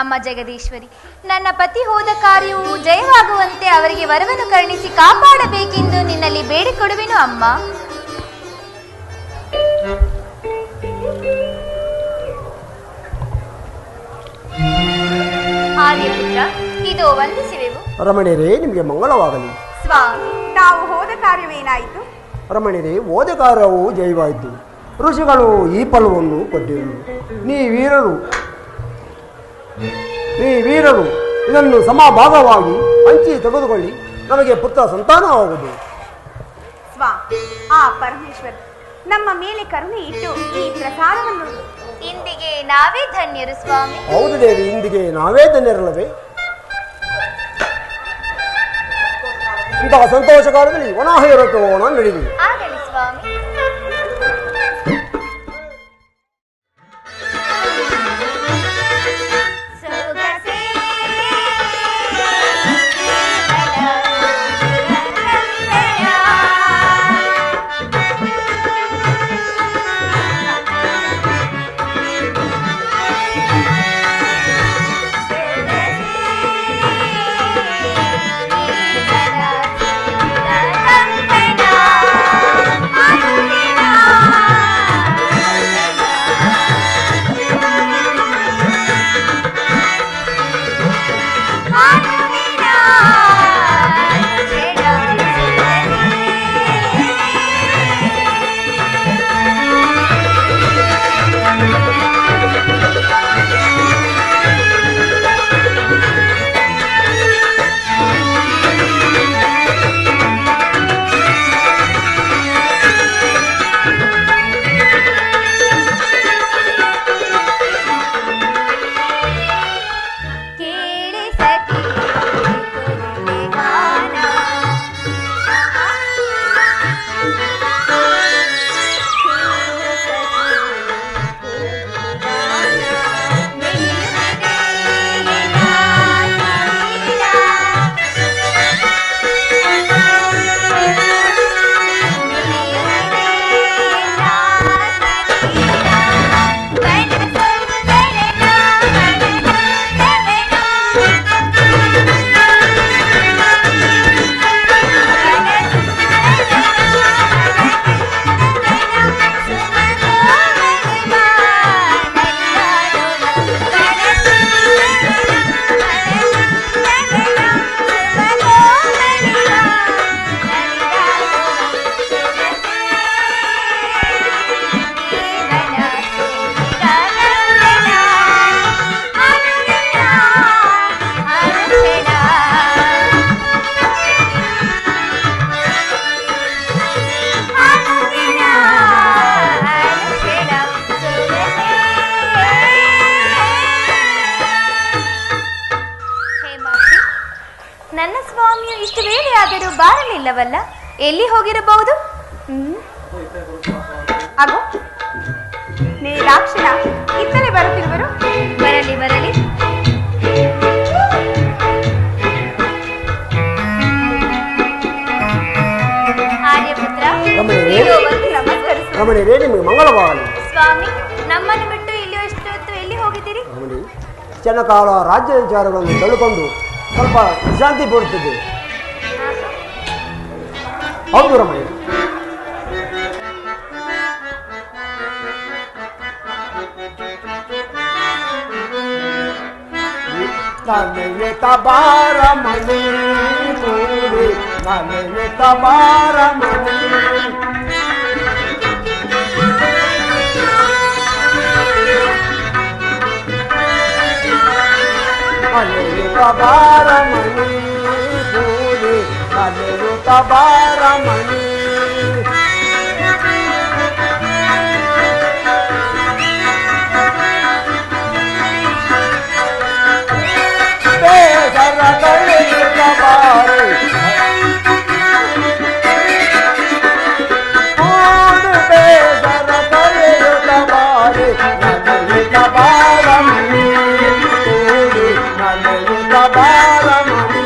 ಅಮ್ಮ ಜಗದೀಶ್ವರಿ, ನನ್ನ ಪತಿ ಹೋದ ಕಾರ್ಯವು ಜಯವಾಗುವಂತೆ ಅವರಿಗೆ ವರವನ್ನು ಕರುಣಿಸಿ ಕಾಪಾಡಬೇಕೆಂದು ನಿನ್ನಲ್ಲಿ ಬೇಡಿಕೊಡುವೆನು ಅಮ್ಮ. ಆರ್ಯಪುತ್ರ, ಇದು ವಂದಿಸುವೆವು. ರಮಣಿಯರೇ, ನಿಮಗೆ ಮಂಗಳವಾಗಲಿ. ಸ್ವಾಮಿ, ತಾವು ಹೋದ ಕಾರ್ಯವೇನಾಯಿತು? ರಮಣಿಯರೇ, ಹೋದ ಕಾರ್ಯವು ಜಯವಾಯಿತು. ಋಷಿಗಳು ಈ ಫಲವನ್ನು ಕೊಟ್ಟಿರು. ನೀ ವೀರರು ಇದನ್ನು ಸಮಭಾಗವಾಗಿ ಹಂಚಿ ತೆಗೆದುಕೊಳ್ಳಿ. ನಮಗೆ ಪುತ್ರ ಸಂತಾನವಾಗುವುದು. ಸ್ವಾಮಿ, ಆ ಪರಮೇಶ್ವರ ನಮ್ಮ ಮೇಲೆ ಕರುಣೆ ಇಟ್ಟು ಈ ಪ್ರಸಾದವನ್ನು ಇಂದಿಗೆ ನಾವೇ ಧನ್ಯರು ಸ್ವಾಮಿ. ಹೌದು ದೇವಿ, ಇಂದಿಗೆ ನಾವೇ ಧನ್ಯರಲ್ಲವೇ? ಇಂತಹ ಸಂತೋಷ ಕಾಲದಲ್ಲಿ ವನಾಹಯರತ್ವವನ್ನು ನಡೆದಿ. ಆಗಲಿ ಸ್ವಾಮಿ. ನನ್ನ ಸ್ವಾಮಿಯು ಇಷ್ಟು ವೇಳೆಯಾದರೂ ಬಾರಲಿಲ್ಲವಲ್ಲ? ಎಲ್ಲಿ ಹೋಗಿರಬಹುದು? ಅಗೋ, ನೀಲಾಕ್ಷಣ ಇತ್ತಲೇ ಬರುತ್ತಿರುವರು. ಬರಲಿ ಬರಲಿ. ಆರ್ಯಪುತ್ರ, ರಮಣಿಯರೇ, ನಿಮಗೆ ಮಂಗಳವಾಗಲಿ. ಸ್ವಾಮಿ, ನಮ್ಮನ್ನು ಬಿಟ್ಟು ಇಲ್ಲಿ ಅಷ್ಟೊತ್ತು ಎಲ್ಲಿ ಹೋಗಿದ್ದೀರಿ? ರಮಣಿ, ಚೆನ್ನಕಾಲ ರಾಜ್ಯ ವಿಚಾರಗಳನ್ನು ತಳ್ಳಿಕೊಂಡು ಸ್ವಲ್ಪ ವಿಶ್ರಾಂತಿ ಪಡುತ್ತಿದೆ. ಹೌದು ರಮಣಿ. ನನಗೆ ತಬಾರ ಮನೆ ನೋಡಿ, ನನಗೆ ತಬಾರ ಮನೆ, ನನಗೆ ತಬಾರ ಮನೆ ನೋಡಿ, ನನಗೆ ತಬಾರ ಮನೆ, ಬೇಸರ ಕಳೆಯುತ್ತಬಾರೆ, ಬೇಸರ ಕಳೆಯುತ್ತಬಾರೆ, ನನಗೆ ತಬಾರ ಮನೆ ನೋಡಿ, ನನಗೆ ತಬಾರ ಮನೆ.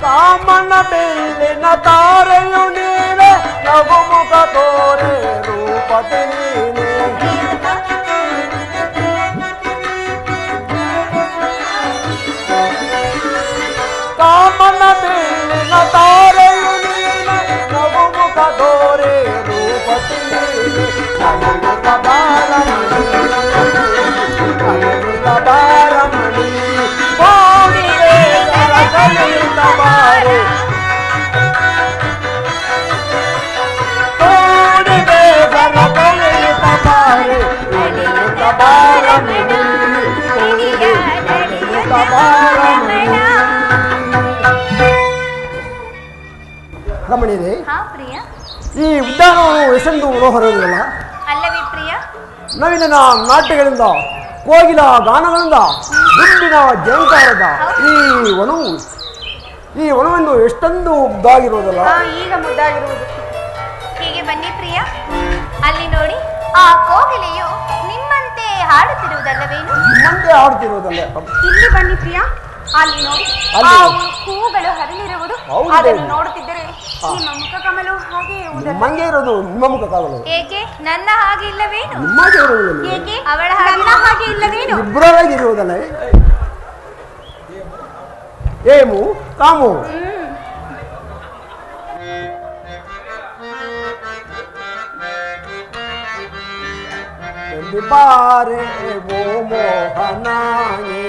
ಕಾಮನ ಬೆಳ್ಳಿನ ತಾರೆಯು ನೀನೆ ನಗುಮುಖ ತೋರೆ ರೂಪತಿ ನೀನೆ ಕಾಮನ ಬೆಳ್ಳಿನ ತಾರೆಯು ನೀನೆ ನಗುಮುಖ ತೋರೆ ರೂಪತಿ ನೀನೆ ನಗುಮುಖ ಬಾರಮಣಿ ನಗುಮುಖ ಬಾರಮಣಿ ಕೋಡಿಗೆ ಸರಸಲಿತ ಬಾರೆ ಕೋಡಿಗೆ ಸರಸಲಿತ ಬಾರೆ ನಗುಮುಖ ಬಾರಮಣಿ ಕೋಡಿಗೆ ನಗುಮುಖ ಬಾರಮಣಿ ರಮಣಿಯರೇ, ಹಾ ಪ್ರಿಯ. ಈ ಉದ್ಯಾನವನ್ನು ಎಸೆಂದು ಹೊರದಿಲ್ಲ ಅಲ್ಲವೇ ಪ್ರಿಯ? ನವೀನ ನಾಟ್ಯಗಳಿಂದ ಕೋಗಿಲ ಗಾನಗಳಿಂದ ಗುಂಡಿನ ಜಂಕಾರದ ಈ ವನವನ್ನು ಎಷ್ಟೊಂದು ಮುದ್ದಾಗಿರುವುದಲ್ಲ. ಈಗ ಮುದ್ದಾಗಿರುವುದು. ಹೀಗೆ ಬನ್ನಿ ಪ್ರಿಯ, ಅಲ್ಲಿ ನೋಡಿ ಆ ಕೋಗಿಲೆಯು ನಿಮ್ಮಂತೆ ಹಾಡುತ್ತಿರುವುದಲ್ಲವೇನು? ನಿಮ್ಮಂತೆ ಹಾಡುತ್ತಿರುವುದಲ್ಲ. ಇಲ್ಲಿ ಬನ್ನಿ ಪ್ರಿಯ, ಅಲ್ಲಿ ನೋಡಿ ಅಲ್ಲಿ. ಆ ಹೂಗಳು ಹರಿಲಿರುವುದು. ಹೌದು. ಅದನ್ನು ನೋಡುತ್ತಿದ್ದರೆ ನಿಮ್ಮ ಮುಖ ಕಮಲು ಹಾಗೆ ಇರುವುದಲ್ಲ? ನಿಮ್ಮಂಗೆ ಇರೋದು ನಿಮ್ಮ ಮುಖ ಕಾಗಲು. ಏಕೆ ನನ್ನ ಹಾಗೆ ಇಲ್ಲವೇನು? ನಿಮ್ಮಾಗೆ ಇರುವುದಲ್ಲ. ಏಕೆ ಅವಳ ನನ್ನ ಹಾಗೆ ಇಲ್ಲವೇನು? ಇಬ್ಬರಾಗಿ ಇರುವುದಲ್ಲ. ಏಮು ಕಾಮು ಬಾರೆ ಓ ಮೋಹನಾಯೇ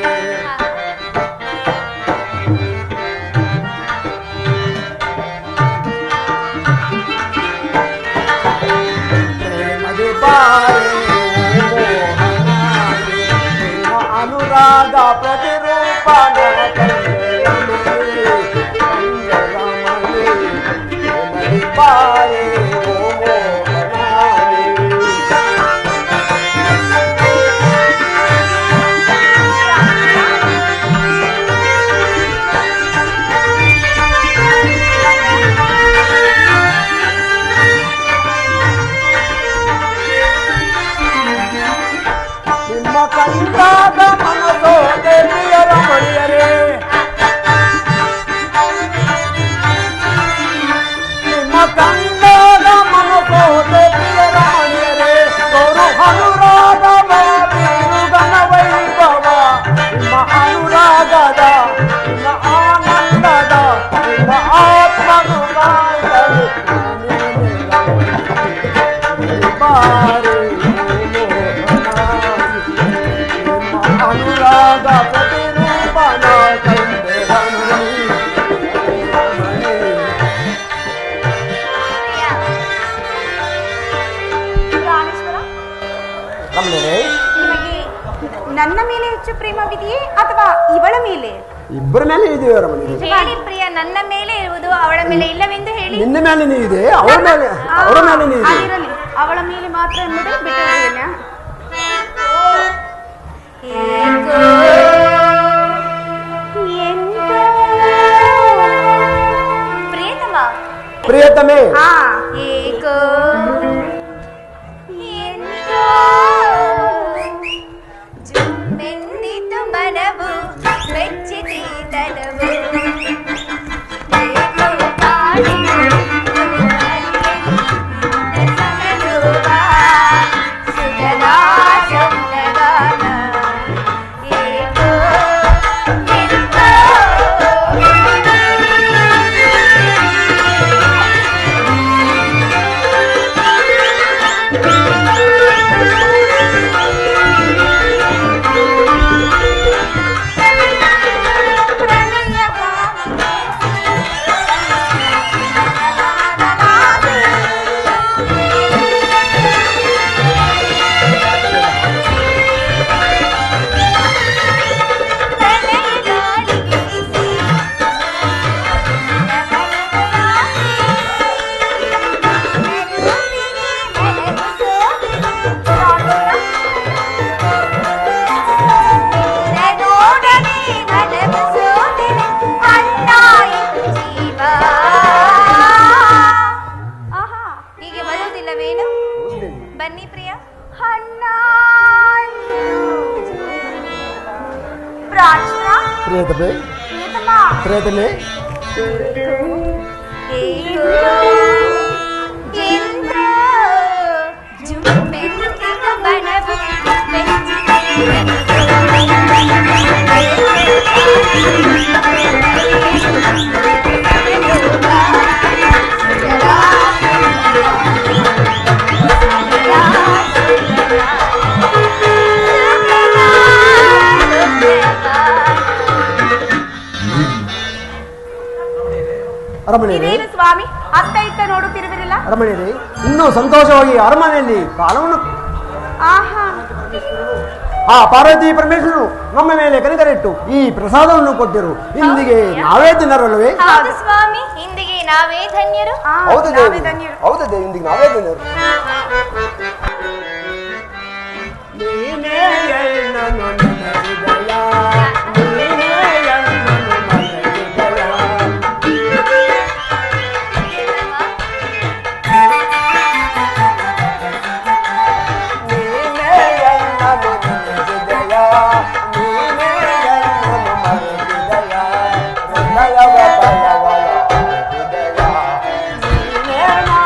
ಅನುರಾಗ ಪ್ರತಿರೂಪನ ಬಾರೆ ಕಂಡಾಗ ಮನಸೋ ದೇವಿಯರ ಮಣಿಯರೇ ನಿಮ್ಮ ಕಂಡಾಗ ಮನಸೋ ದೇವಿಯರ ಮಣಿಯರೇ ತೋರು ಅನುರಾಗ ಬೀರುಗನ ವೈಭವ ನಿಮ್ಮ ಅನುರಾಗದ ನಿಮ್ಮ ಆನಂದದ ನಿಮ್ಮ ಆತ್ಮನು ಬಾರೆ ಅನುರಾಗ ಪ್ರತಿರೂಪನ ಕಂಡೆ ಪ್ರಾಣೇಶ್ವರ, ರಮಣಿಯರೇ, ನಿಮಗೆ ನನ್ನ ಮೇಲೆ ಹೆಚ್ಚು ಪ್ರೇಮವಿದೆಯೇ ಅಥವಾ ಇವಳ ಮೇಲೆ? ಇಬ್ಬರ ಮೇಲೆ ಇದೆಯೋ ರಮಣಿಯರೇ? ಹೇಳಿ ಪ್ರಿಯ, ನನ್ನ ಮೇಲೆ ಇರುವುದು ಅವಳ ಮೇಲೆ ಇಲ್ಲವೆಂದು ಹೇಳಿ. ನಿನ್ನ ಮೇಲೆ ನೀ ಇದೆ, ಅವರ ಮೇಲೆ ನೀ ಇದೆ. ಆಗಿರಲಿ, ಅವಳ ಮೇಲೆ ಮಾತ್ರ ಎಂಬುದು ಬಿಟ್ಟಿರುವುದಿಲ್ಲ. ಪ್ರಿಯತಮ, ಪ್ರಿಯತಮೆ, ಏಕೋ ಎಂದೋ ಜುಮ್ಮೆಂದಿತು ಮನವು ಮೆಚ್ಚಿದೀತನವು ಏಕೋ ಕಾಡಿನ ಸಗದುವ ಸುಗದಾ ಚಂದಗಾನ ಏಕೋ ಎಂದೋ ಬನ್ನಿ ಪ್ರಿಯ. ಪ್ರಿಯತಮೆ, ಪ್ರಿಯತಮೆ, ಇದೇನು ಸ್ವಾಮಿ ಅತ್ತ ಇತ್ತ ನೋಡುತ್ತಿರುವಿರಲ್ಲ? ಅರಮನೆಯಲ್ಲಿ ಇನ್ನೂ ಸಂತೋಷವಾಗಿ ಅರಮನೆಯಲ್ಲಿ ಕಾಲವನ್ನು ಆಹಾ, ಆ ಪಾರ್ವತಿ ಪರಮೇಶ್ವರರು ನಮ್ಮ ಮೇಲೆ ಕನಿಕರಿಟ್ಟು ಈ ಪ್ರಸಾದವನ್ನು ಕೊಟ್ಟಿರು. ಇಂದಿಗೆ ನಾವೇ ತಿನ್ನರಲ್ವೇ? ಹೌದು ಸ್ವಾಮಿ, ಇಂದಿಗೆ ನಾವೇ ಧನ್ಯರು. ಹೌದು ನಾವೇ ದೇವಿ, ಧನ್ಯರು. ಹೌದು ದೇವಿ, ಇಂದಿಗೆ ನಾವೇ ಧನ್ಯರು. ನೀನೇ ಎನ್ನನು ನನಗಿದೆಯ, ನೀನೇ ಎನ್ನನು ನನಗಿದೆಯ. ನೀನೇ ಎನ್ನನು ನನಗಿದೆಯ, ನೀನೇ ಎನ್ನನು ಮರೆಗಿದೆಯ. ಹೃದಯವ ತಯವಲ ಹೃದಯ ನೀನೇ ನಾ.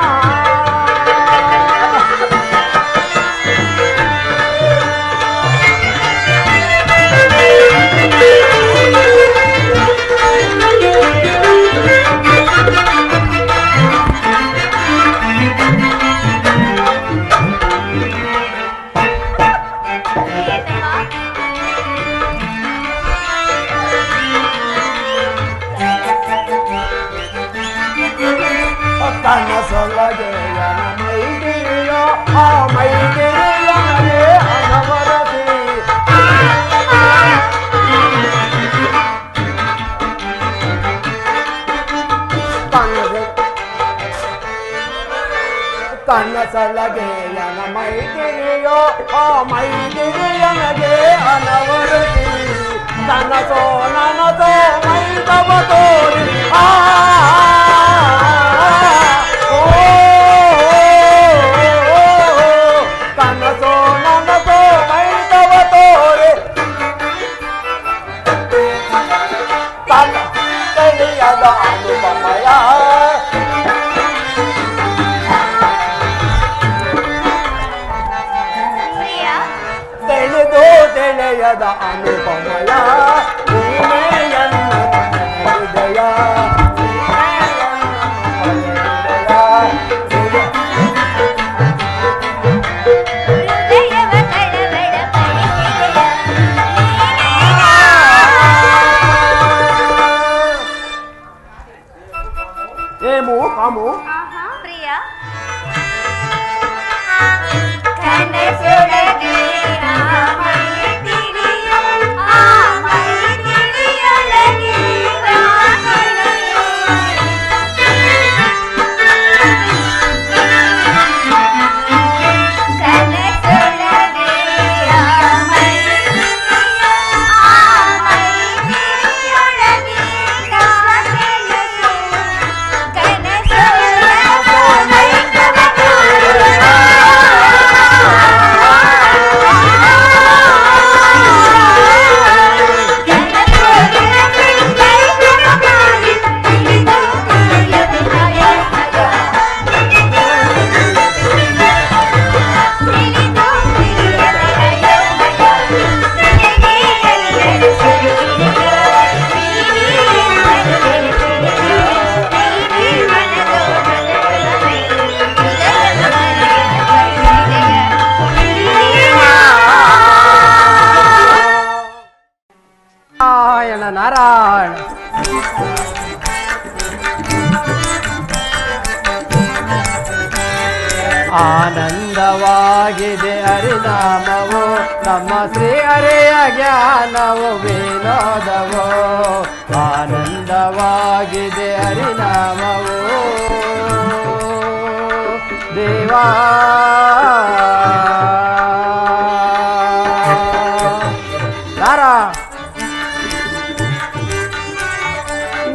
ಕನಸೊಳಗೆ ಮೈದಿರಿಯೋ ಆ ಮೈದಿರಿಯೇ ಅನವರತಿ. ಕನಸೊಳಗೆ ಮೈದಿರಿಯೋ ಆ ಮೈದಿರಿಯನಗೆ ಅನವರತಿ. ಕನಸೋ ನನಸೋ ಮೈದವ ತೋರಿ ಆ ಕನಸೋ ನನಸೋ ಮೈದವ ತೋರೆ ತಿಳಿಯದ ಅನುಪಮಯ. ತಿಳಿದು ತಿಳಿಯದ ಅನುಪಮಯ. ನೀನೇ ಎನ್ನ ಹೃದಯ, ಏಮು ಕಾಮು ಪ್ರಿಯ ಕನಸೊಳಗೆ ನಾರಾಯಣ. ಆನಂದವಾಗಿದೆ ಹರಿನಾಮವು, ನಮ್ಮ ಶ್ರೀ ಹರಿಯ ಜ್ಞಾನವು ವಿನೋದವು. ಆನಂದವಾಗಿದೆ ಹರಿನಾಮವು ದೇವಾ.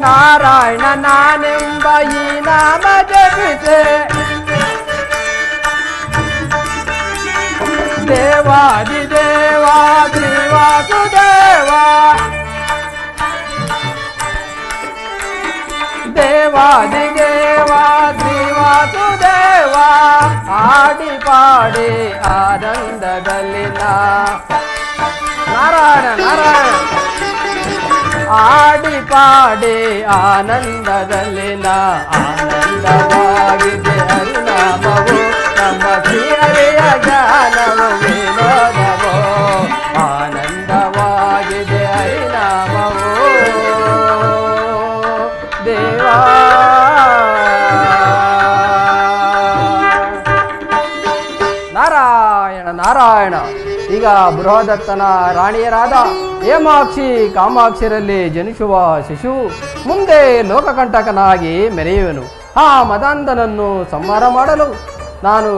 ನಾರಾಯಣ ನಾನೆಂಬ ಈ ನಾಮ ಜಪಿಸೆ, ದೇವಾದಿದೇವ ಶ್ರೀವಾಸುದೇವ ಪಾಡಿ ಆನಂದದಲ್ಲಿ ನಾರಾಯಣ ನಾರಾಯಣ ಆಡಿ ಪಾಡಿ ಆನಂದದಲ್ಲಿ ಆನಂದವಾಗಿದೆ ಹರಿನಾಮವು ನಮ್ಮ ಶ್ರೀಹರಿಯ ಜ್ಞಾನವು ವಿನೋದವೋ ಆನಂದವಾಗಿದೆ ಹರಿನಾಮವು ದೇವಾ ನಾರಾಯಣ ನಾರಾಯಣ. ಈಗ ಬೃಹದತ್ತನ ರಾಣಿಯರಾದ ಹೇಮಾಕ್ಷಿ ಕಾಮಾಕ್ಷಿರಲ್ಲಿ ಜನಿಸುವ ಶಿಶು ಮುಂದೆ ಲೋಕಕಂಟಕನಾಗಿ ಮೆರೆಯುವನು. ಆ ಮದಾಂಧನನ್ನು ಸಂಹಾರ ಮಾಡಲು ನಾನು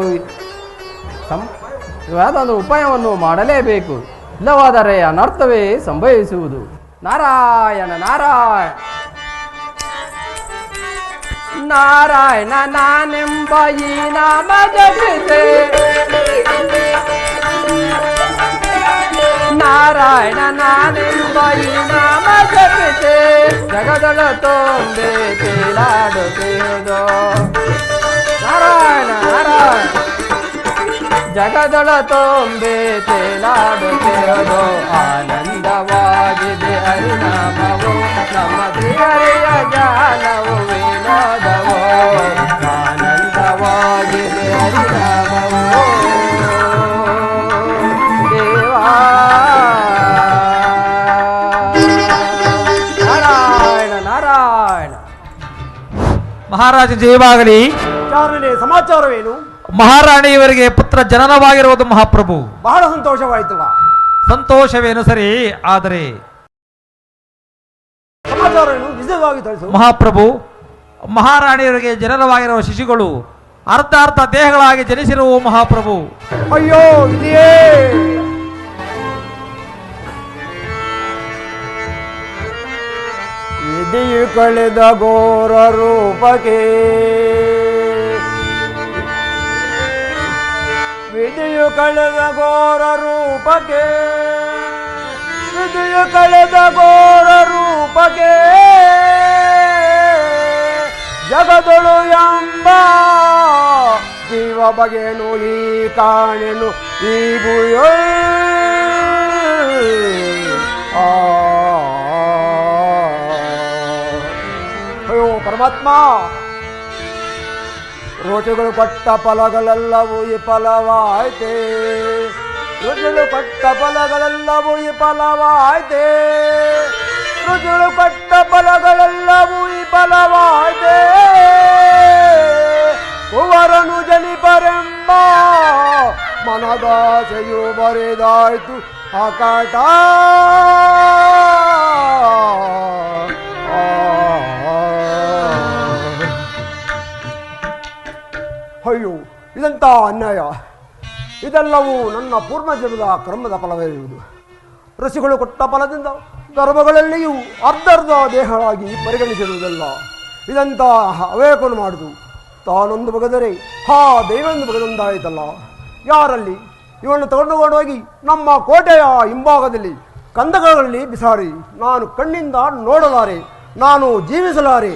ಯಾವುದಾದರೂ ಉಪಾಯವನ್ನು ಮಾಡಲೇಬೇಕು, ಇಲ್ಲವಾದರೆ ಅನರ್ಥವೇ ಸಂಭವಿಸುವುದು. ನಾರಾಯಣ ನಾರಾಯಣ ನಾರಾಯಣ ನಾನೆಂಬ ಈ ನಾಮ ಜಪಿಸೆ ನಾರಾಯಣ ನಾನೆಂಬ ಈ ನಾಮ ಜಪಿಸೆ ಜಗದಳ ತೊಂದೆ ತೇಲಾಡುತ್ತಿರುವುದು. ನಾರಾಯಣ ನಾರಾಯಣ ಜಗದಳ ತೊಂಬೆ ತೇಲಾಡುತ್ತಿರುವುದು ಆನಂದವಾಗಿದೆ ಹರಿನಾಮವು ನಮ್ಮ ಶ್ರೀಹರಿಯ ಜ್ಞಾನವು ವಿನೋದವೋ ಆನಂದವಾಗಿದೆ ಹರಿನಾಮವು ದೇವಾ ನಾರಾಯಣ ನಾರಾಯಣ. ಮಹಾರಾಜ ಜಯವಾಗಲಿ. ಸಮಾಚಾರವೇನು? ಮಹಾರಾಣಿಯವರಿಗೆ ಪುತ್ರ ಜನನವಾಗಿರುವುದು ಮಹಾಪ್ರಭು. ಬಹಳ ಸಂತೋಷವಾಯಿತು. ಸಂತೋಷವೇನು ಸರಿ, ಆದರೆ ಸಮಾಚಾರವೇನು ನಿಜವಾಗಿ ತಿಳಿಸು. ಮಹಾಪ್ರಭು, ಮಹಾರಾಣಿಯವರಿಗೆ ಜನನವಾಗಿರುವ ಶಿಶುಗಳು ಅರ್ಧ ಅರ್ಧ ದೇಹಗಳಾಗಿ ಜನಿಸಿರುವ ಮಹಾಪ್ರಭು. ಅಯ್ಯೋ ಇದೆಯೇ ಇದೆಯು ಕಳೆದ ಘೋರ ರೂಪಕ್ಕೆ ವಿಧಿಯು ಕಳೆದ ಘೋರ ರೂಪಕ್ಕೆ ವಿಧಿಯು ಕಳೆದ ಘೋರ ರೂಪಕ್ಕೆ ಜಗದೊಳು ಎಂಬ ಜೀವ ಬಗೆನು ಈ ಕಾಣೆನು ಈ ಗುಯೋ ಅಯ್ಯೋ ಪರಮಾತ್ಮ, ರುಚಿಗಳು ಕೊಟ್ಟ ಫಲಗಳೆಲ್ಲವೂ ಈ ಫಲವಾಯ್ತೆ, ರುಚಿಗಳು ಕೊಟ್ಟ ಫಲಗಳೆಲ್ಲವೂ ಈ ಫಲವಾಯ್ತೆ, ರುಚಿಗಳು ಕೊಟ್ಟ ಫಲಗಳೆಲ್ಲವೂ ಈ ಫಲವಾಯ್ತೆ. ಕುವರನು ಜನಿಪರೆಂಬ ಮನದಾಸೆಯು ಬರೆದಾಯ್ತು ಅಕಾಟ. ಅಯ್ಯೋ ಇದಂತ ಅನ್ಯಾಯ! ಇದೆಲ್ಲವೂ ನನ್ನ ಪೂರ್ವಜನ್ಮದ ಕರ್ಮದ ಫಲವಿರುವುದು. ಋಷಿಗಳು ಕೊಟ್ಟ ಫಲದಿಂದ ಗರ್ಭಗಳಲ್ಲಿಯೂ ಅರ್ಧರ್ಧ ದೇಹವಾಗಿ ಪರಿಗಣಿಸಿರುವುದಲ್ಲ. ಇದಂತ ಅವೇಕವನ್ನು ಮಾಡುದು ತಾನೊಂದು ಬಗೆದರೆ ಹಾ ದೈವೊಂದು ಬಗೆದೊಂದಾಯಿತಲ್ಲ. ಯಾರಲ್ಲಿ ಇವನ್ನು ತಗೊಂಡುಕೊಂಡೋಗಿ ನಮ್ಮ ಕೋಟೆಯ ಹಿಂಭಾಗದಲ್ಲಿ ಕಂದಗಳಲ್ಲಿ ಬಿಸಾಡಿ ನಾನು ಕಣ್ಣಿಂದ ನೋಡಲಾರೆ, ನಾನು ಜೀವಿಸಲಾರೆ.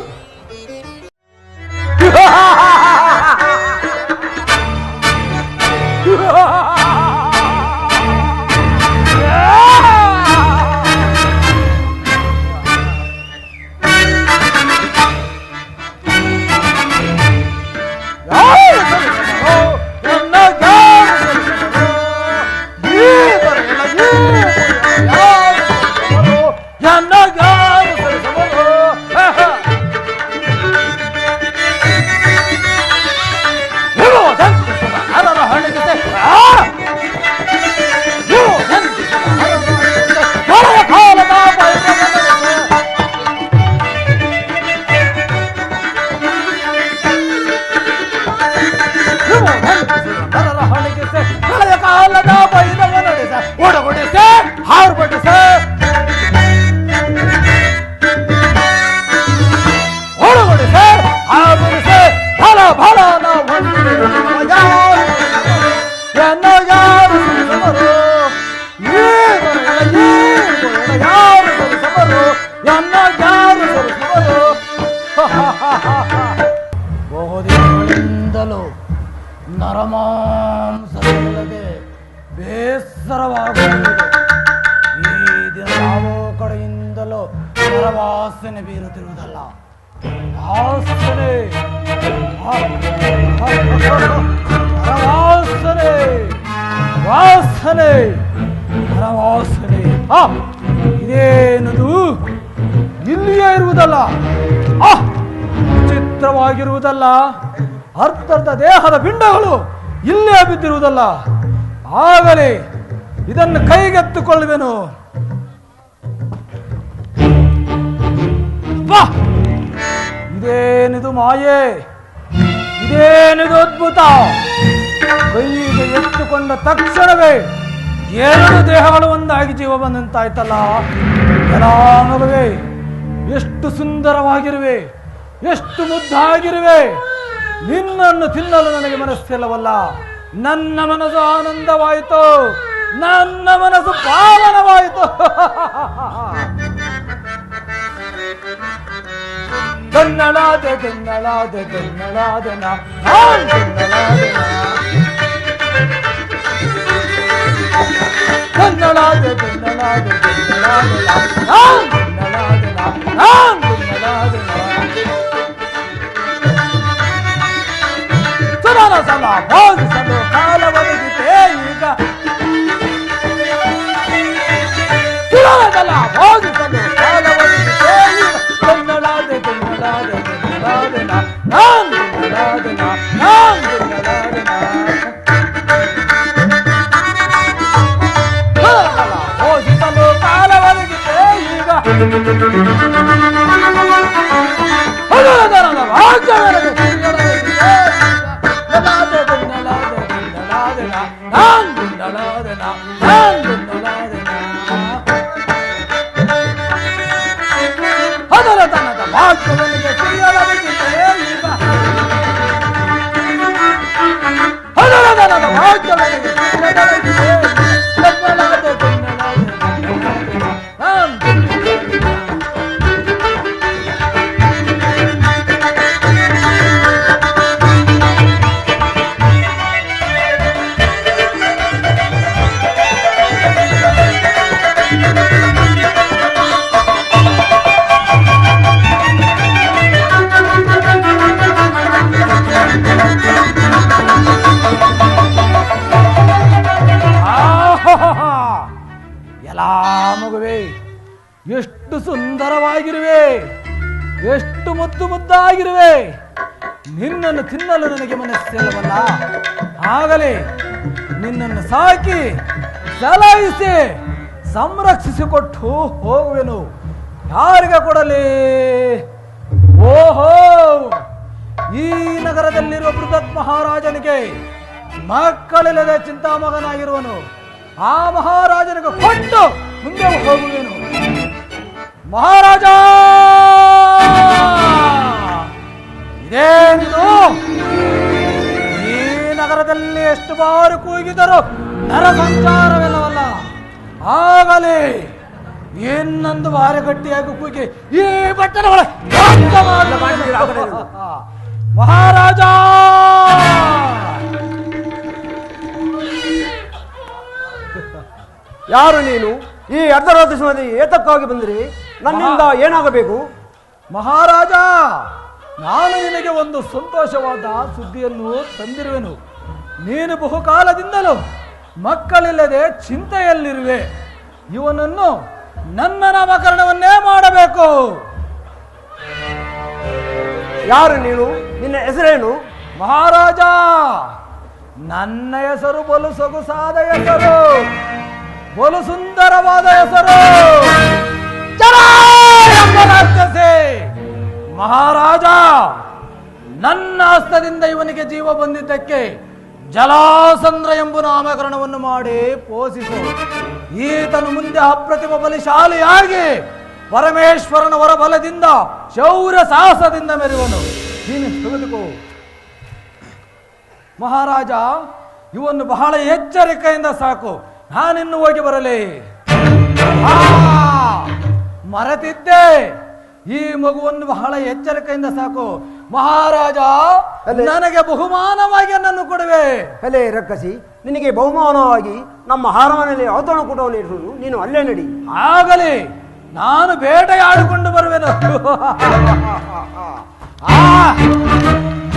ಬಹುದಿನಗಳಿಂದಲೂ ನರಮಾಂಸ ಆಗುತ್ತಿದೆ. ಈ ದಿನ ಯಾವ ಕಡೆಯಿಂದಲೂ ವಾಸನೆ ಬೀರುತ್ತಿರುವುದಲ್ಲ. ವಾಸನೆ ವಾಸನೆ ವಾಸನೆ ವಾಸನೆ ಇದೇನದು? ಇಲ್ಲಿಯೇ ಇರುವುದಲ್ಲ, ವಿಚಿತ್ರವಾಗಿರುವುದಲ್ಲ. ಅರ್ಧರ್ಧ ದೇಹದ ಪಿಂಡಗಳು ಇಲ್ಲೇ ಬಿದ್ದಿರುವುದಲ್ಲ. ಆಗಲೇ ಇದನ್ನು ಕೈಗೆತ್ತಿಕೊಳ್ಳುವೆನು. ಇದೇನಿದು ಮಾಯೆ? ಇದೇನಿದು ಅದ್ಭುತ? ಕೈಗೆ ಎತ್ತುಕೊಂಡ ತಕ್ಷಣವೇ ಎರಡು ದೇಹಗಳು ಒಂದಾಗಿ ಜೀವ ಬಂದಂತಾಯ್ತಲ್ಲ. ಎಲ್ಲವೇ ಎಷ್ಟು ಸುಂದರವಾಗಿರುವೆ, ಎಷ್ಟು ಮುದ್ದಾಗಿರುವೆ. ನಿನ್ನನ್ನು ತಿನ್ನಲು ನನಗೆ ಮನಸ್ಸಿಲ್ಲವಲ್ಲ. ನನ್ನ ಮನಸ್ಸು ಆನಂದವಾಯಿತು, ನನ್ನ ಮನಸ್ಸು ಪಾವನವಾಯಿತು. ಕನ್ನಡಾದೆ ಕನ್ನಡಾದೆ ಕನ್ನಡಾದೆ ನಾನ್ ಕನ್ನಡಾದೆ ಕನ್ನಡಾದೆ ಕನ್ನಡಾದೆ ಕನ್ನಡಾದೆ ನಾನ್ ಕನ್ನಡಾದೆ ನಾನ್ ಕನ್ನಡಾದೆ ಸುರನ ಸಲ ಭೋಗಿಸಲು ಕಾಲ ಒದಗಿದೆ ಈಗ. ಸುರನ ಸಲ ಭೋಗಿಸಲು ಕಾಲ ಒದಗಿದೆ ಈಗ. ಕನ್ನಡಾದೆ ಕನ್ನಡಾದೆ ಕನ್ನಡಾದೆ ನಾನ್ ಕನ್ನಡಾದೆ ನಾನ್ ಕನ್ನಡಾದೆ ಭೋಗಿಸಲು ಕಾಲ ಒದಗಿದೆ ಈಗ. ಹೊರದರದ ರಾಜ್ಯವೆನಗೆ ತಿರುಗಡಬೇಕಿದೆ. ಕನ್ನಡಾದೆ ಕನ್ನಡಾದೆ ಕನ್ನಡಾದೆ ನಾನ್ ಕನ್ನಡಾದೆ ನಾನ್ ಕನ್ನಡಾದೆ ಅದರ ತನದ ಭಾಗ್ಯವೆನಗೆ ತಿಳಿಯಲಬೇಕಿದೆ ಈಗ. ಅದರ ತನದ ಭಾಗ್ಯವೆನಗೆ ತಿಳಿಯಲಬೇಕಿದೆ. ಕನ್ನಡಾದೆ ಕನ್ನಡಾದೆ ಕನ್ನಡಾದೆ ನಾನ್ ಎಲ್ಲಾ ಮಗುವೆ, ಎಷ್ಟು ಸುಂದರವಾಗಿರುವೆ, ಎಷ್ಟು ಮುದ್ದು ಮುದ್ದಾಗಿರುವೆ. ನಿನ್ನನ್ನು ತಿನ್ನಲು ನನಗೆ ಮನಸ್ಸಿಲ್ಲವಲ್ಲ. ಆಗಲೇ ನಿನ್ನನ್ನು ಸಾಕಿ ಸಲಹಿಸಿ ಸಂರಕ್ಷಿಸಿಕೊಟ್ಟು ಹೋಗುವೆನು. ಯಾರಿಗೆ ಕೊಡಲಿ? ಓಹೋ, ಈ ನಗರದಲ್ಲಿರುವ ಬೃಹತ್ ಮಹಾರಾಜನಿಗೆ ಮಕ್ಕಳಿಲ್ಲದೆ ಚಿಂತಾಮಗನಾಗಿರುವನು. ಆ ಮಹಾರಾಜನಿಗೆ ಕೊಟ್ಟು ಮುಂದೆ ಹೋಗುವೆನು. ಮಹಾರಾಜ, ಇದೇನಿದು? ಈ ನಗರದಲ್ಲಿ ಎಷ್ಟು ಬಾರಿ ಕೂಗಿದರು ನರ ಸಂಚಾರವಿಲ್ಲವಲ್ಲ. ಆಗಲೇ ಇನ್ನೊಂದು ಬಾರಿ ಗಟ್ಟಿಯಾಗಿ ಕೂಗಿ ಈ ಪಟ್ಟಣಗಳ ಮಹಾರಾಜ. ಯಾರು ನೀನು? ಈ ಅರ್ಧರಾತ್ರಿ ಸಮಯದಲ್ಲಿ ಏತಕ್ಕಾಗಿ ಬಂದಿರಿ? ನನ್ನಿಂದ ಏನಾಗಬೇಕು? ಮಹಾರಾಜ, ನಾನು ನಿನಗೆ ಒಂದು ಸಂತೋಷವಾದ ಸುದ್ದಿಯನ್ನು ತಂದಿರುವೆನು. ನೀನು ಬಹುಕಾಲದಿಂದಲೂ ಮಕ್ಕಳಿಲ್ಲದೆ ಚಿಂತೆಯಲ್ಲಿರುವೆ. ಇವನನ್ನು ನನ್ನ ನಾಮಕರಣವನ್ನೇ ಮಾಡಬೇಕು. ಯಾರು ನೀನು? ನಿನ್ನ ಹೆಸರೇನು? ಮಹಾರಾಜ, ನನ್ನ ಹೆಸರು ಬಲು ಸೊಗಸಾದ ಹೆಸರು, ಬಲು ಸುಂದರವಾದ ಹೆಸರು, ರಾಕ್ಷಸೆ. ಮಹಾರಾಜ, ನನ್ನ ಹಸ್ತದಿಂದ ಇವನಿಗೆ ಜೀವ ಬಂದಿದ್ದಕ್ಕೆ ಜಲಾಸಂದ್ರ ಎಂಬ ನಾಮಕರಣವನ್ನು ಮಾಡಿ ಪೋಷಿಸು. ಈತನು ಮುಂದೆ ಅಪ್ರತಿಮ ಬಲಿಶಾಲಿಯಾಗಿ ಪರಮೇಶ್ವರನ ವರಬಲದಿಂದ ಶೌರ್ಯ ಸಾಹಸದಿಂದ ಮೆರೆಯುವನು. ನೀನು ತೆಗೆದುಕೋ. ಮಹಾರಾಜ, ಇವನ್ನು ಬಹಳ ಎಚ್ಚರಿಕೆಯಿಂದ ಸಾಕು. ನಾನಿನ್ನು ಹೋಗಿ ಬರಲಿ. ಮರೆತಿದ್ದೆ, ಈ ಮಗುವನ್ನು ಬಹಳ ಎಚ್ಚರಿಕೆಯಿಂದ ಸಾಕು. ಮಹಾರಾಜ, ನನಗೆ ಬಹುಮಾನವಾಗಿ ನನ್ನನ್ನು ಕೊಡುವೆ. ಎಲೆ ರಕ್ಕಸಿ, ನಿನಗೆ ಬಹುಮಾನವಾಗಿ ನಮ್ಮ ಹಾರಮನೆಯಲ್ಲಿ ಔತಣಕೂಟವನ್ನು ಇರಿಸುವುದು. ನೀನು ಅಲ್ಲೇ ನಡಿ. ಆಗಲಿ, ನಾನು ಬೇಟೆಯಾಡಿಕೊಂಡು ಬರುವೆನು.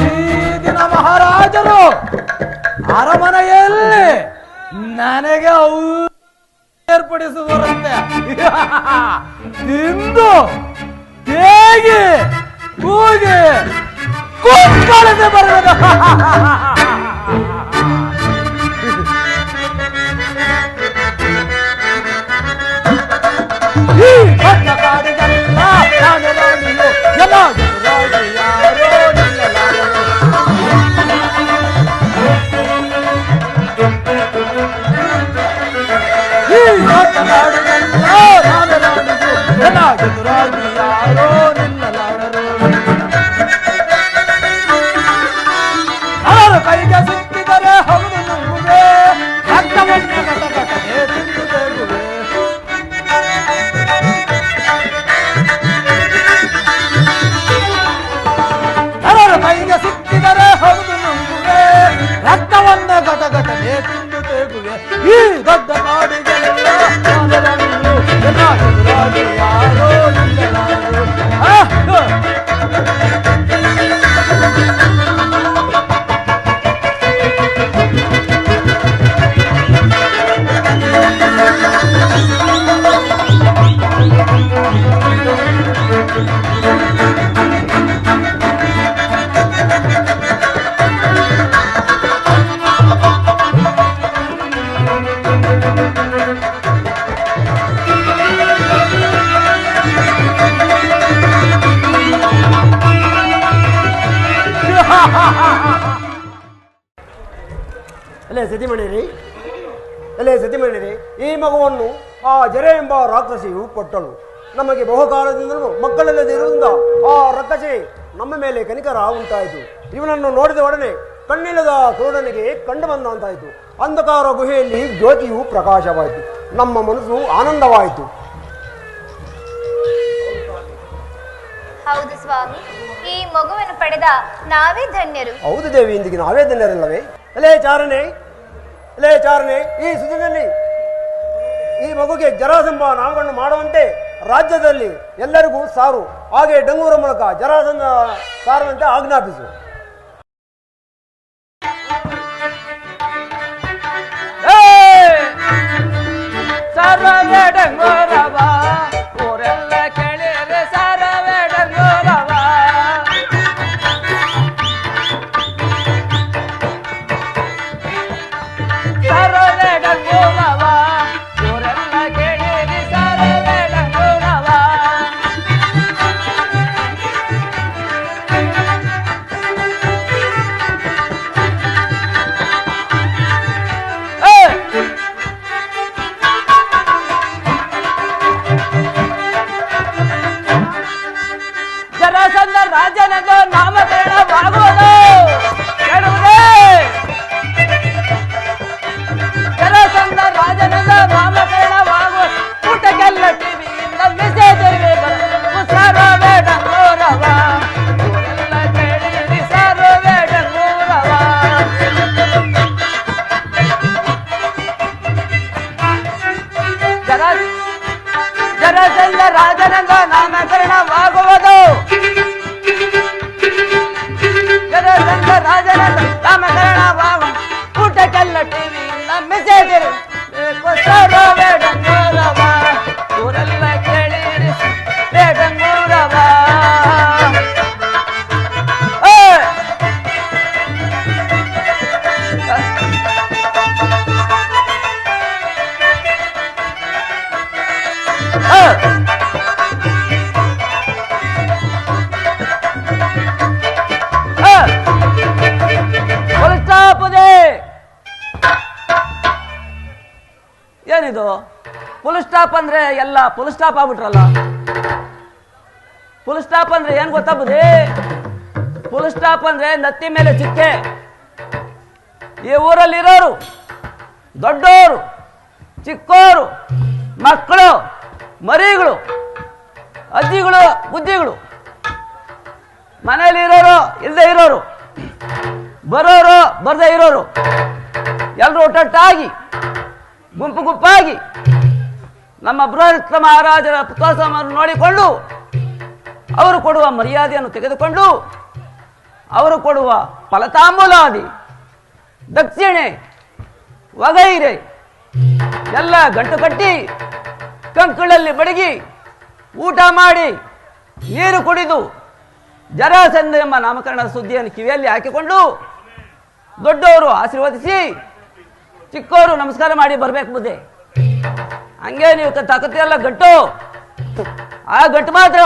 ಈ ದಿನ ಮಹಾರಾಜರು ಅರಮನೆಯಲ್ಲಿ ನನಗೆ ಏರ್ಪಡಿಸುವರಂತೆ. ತಿಂದು ಹೇಗೆ ಕೂಗಿ ಕೂತ್ಕೊಳ್ಳದೆ ಬರುವುದು. ಈ ಭಕ್ತ ಕಾಡಿಗೆಲ್ಲ ನಾನು ರಾಣಿಯು, ಎಲ್ಲ ರಾಜು ಯಾರೋ ನಿಲ್ಲಲಾರರು. ಈ ಭಕ್ತ ಕಾಡಿಗೆಲ್ಲ ನಾನು ರಾಣಿಯು, ಎಲ್ಲ ರಾಜು ಯಾರೋ ನಿಲ್ಲಲಾರರು. ಅವರ ಕೈಗೆ ಸಿಕ್ಕಿದರೆ ಹೌದು ನುಂಗುವೆ, ರಕ್ತವನ್ನು ಕಟಕಟನೆ ತಿಂದು ಹೋಗುವೆ. ಕೈಗೆ ಸಿಕ್ಕಿದರೆ ಹೌದು ನುಂಗುವೆ, ರಕ್ತವನ್ನ ಘಟಘಟನೆ ತಿಂದು ತೇಗುವೆ. ಈ ದೊಡ್ಡ ಕಾಡಿಗೆಲ್ಲ ಯಾರೋ ನಿಲ್ಲಲಾರರು. ಎಲೆ ಸತಿಮಣಿರಿ, ಈ ಮಗುವನ್ನು ಆ ಜರೆ ಎಂಬ ರಾಕ್ಷಸಿಯು ಕೊಟ್ಟಳು. ನಮಗೆ ಬಹುಕಾಲದಿಂದಲೂ ಮಕ್ಕಳಿಲ್ಲದಿರುವುದರಿಂದ ಆ ರಾಕ್ಷಸಿ ನಮ್ಮ ಮೇಲೆ ಕನಿಕರ ಉಂಟಾಯಿತು. ಇವನನ್ನು ನೋಡಿದ ಒಡನೆ ಕಣ್ಣಿಲ್ಲದ ಕುರುಡನಿಗೆ ಕಂಡು ಬಂದಂತಾಯಿತು. ಅಂಧಕಾರ ಗುಹೆಯಲ್ಲಿ ಜ್ಯೋತಿಯು ಪ್ರಕಾಶವಾಯಿತು. ನಮ್ಮ ಮನಸ್ಸು ಆನಂದವಾಯಿತು. ಹೌದು ಸ್ವಾಮಿ, ಈ ಮಗುವನ್ನು ಪಡೆದ ನಾವೇ ಧನ್ಯರು. ಹೌದು ದೇವಿ, ಇಂದಿಗೆ ನಾವೇ ಧನ್ಯರಲ್ಲವೇ? ಎಲೆ ಚಾರಣೆ, ಈ ಸುದ್ದಿನಲ್ಲಿ ಈ ಮಗುಗೆ ಜರಾಸಂಬ ನಾಮಗಳನ್ನು ಮಾಡುವಂತೆ ರಾಜ್ಯದಲ್ಲಿ ಎಲ್ಲರಿಗೂ ಸಾರು. ಹಾಗೆ ಡಂಗೂರ ಮೂಲಕ ಜರಾಸಂಧ ಸಾರುವಂತೆ ಆಜ್ಞಾಪಿಸು. ಸರ್ವೇ ಡಂಗೂರವ ಊರೆಲ್ಲ ಕೇಳಿರೆ ಸರ್ವೇ ಡಂಗೂರವ. ಸರ್ವೇ ಡಂಗೂರವ ಊರೆಲ್ಲ ಕೇಳಿರಿ ಸರ್ವೇ ಡಂಗೂರವ. ಜರಾಸಂಧ ರಾಜನದು ನಾಮಕರಣವಾಗುವುದು ಹೇಳುವುದೇ. ಜರಾಸಂಧ ರಾಜನದು ನಾಮಕರಣವಾಗುವ ಊಟಕ್ಕೆಲ್ಲ ಟಿವಿಯಿಂದ ಮೆಸೇಜರಿವೆ ಸರ್ವೇ ಡಂಗೂರವ ಊರೆಲ್ಲ ಕೇಳಿರಿ ಸರ್ವೇ ಡಂಗೂರವ. ಜರಾಸಂಧ ರಾಜನದು ನಾಮಕರಣವಾಗುವುದು. ಜರಾಸಂಧ ರಾಜನದು ನಾಮಕರಣವಾಗುವ ಊಟಕ್ಕೆಲ್ಲ ಟಿವಿಯಿಂದ ಮೆಸೇಜ್ ಸರ್ವೇ ಡಂಗೂರವ ಊರೆಲ್ಲ ಕೇಳಿರಿ ಡಂಗೂರವ. ಏನಿದು ಫುಲ್ ಸ್ಟಾಪ್ ಅಂದ್ರೆ ಎಲ್ಲ ಫುಲ್ ಸ್ಟಾಪ್ ಆಗ್ಬಿಟ್ರಲ್ಲ. ಫುಲ್ ಸ್ಟಾಪ್ ಅಂದ್ರೆ ಏನ್ ಗೊತ್ತಾ ಬುದ್ಧಿ? ಫುಲ್ ಸ್ಟಾಪ್ ಅಂದ್ರೆ ನತ್ತಿ ಮೇಲೆ ಚಿಕ್ಕೆ. ಈ ಊರಲ್ಲಿರೋರು ದೊಡ್ಡೋರು ಚಿಕ್ಕೋರು ಮಕ್ಕಳು ಮರಿಗಳು ಅಜ್ಜಿಗಳು ಬುದ್ಧಿಗಳು ಮನೆಯಲ್ಲಿ ಇರೋರು ಇಲ್ಲದೆ ಇರೋರು ಬರೋರು ಬರ್ದೇ ಇರೋರು ಎಲ್ಲರೂ ಒಟ್ಟೊಟ್ಟಾಗಿ ಗುಂಪು ಗುಂಪಾಗಿ ನಮ್ಮ ಬೃಹತ್ ಮಹಾರಾಜರ ಪುತ್ರೋತ್ಸವವನ್ನು ನೋಡಿಕೊಂಡು ಅವರು ಕೊಡುವ ಮರ್ಯಾದೆಯನ್ನು ತೆಗೆದುಕೊಂಡು ಅವರು ಕೊಡುವ ಫಲತಾಂಬೂಲಾದಿ ದಕ್ಷಿಣೆ ವಗೈರೆ ಎಲ್ಲ ಗಂಟು ಕಟ್ಟಿ ಕಂಕಳಲ್ಲಿ ಬಡಗಿ ಊಟ ಮಾಡಿ ನೀರು ಕುಡಿದು ಜರಾಸಂಧ ಎಂಬ ನಾಮಕರಣದ ಸುದ್ದಿಯನ್ನು ಕಿವಿಯಲ್ಲಿ ಹಾಕಿಕೊಂಡು ದೊಡ್ಡವರು ಆಶೀರ್ವದಿಸಿ ಚಿಕ್ಕವರು ನಮಸ್ಕಾರ ಮಾಡಿ ಬರ್ಬೇಕು ಬುದ್ಧಿ. ಹಂಗೆ ನೀವು ತಾಕತ್ತೆಲ್ಲ ಗಂಟು ಆ ಗಂಟು ಮಾತ್ರ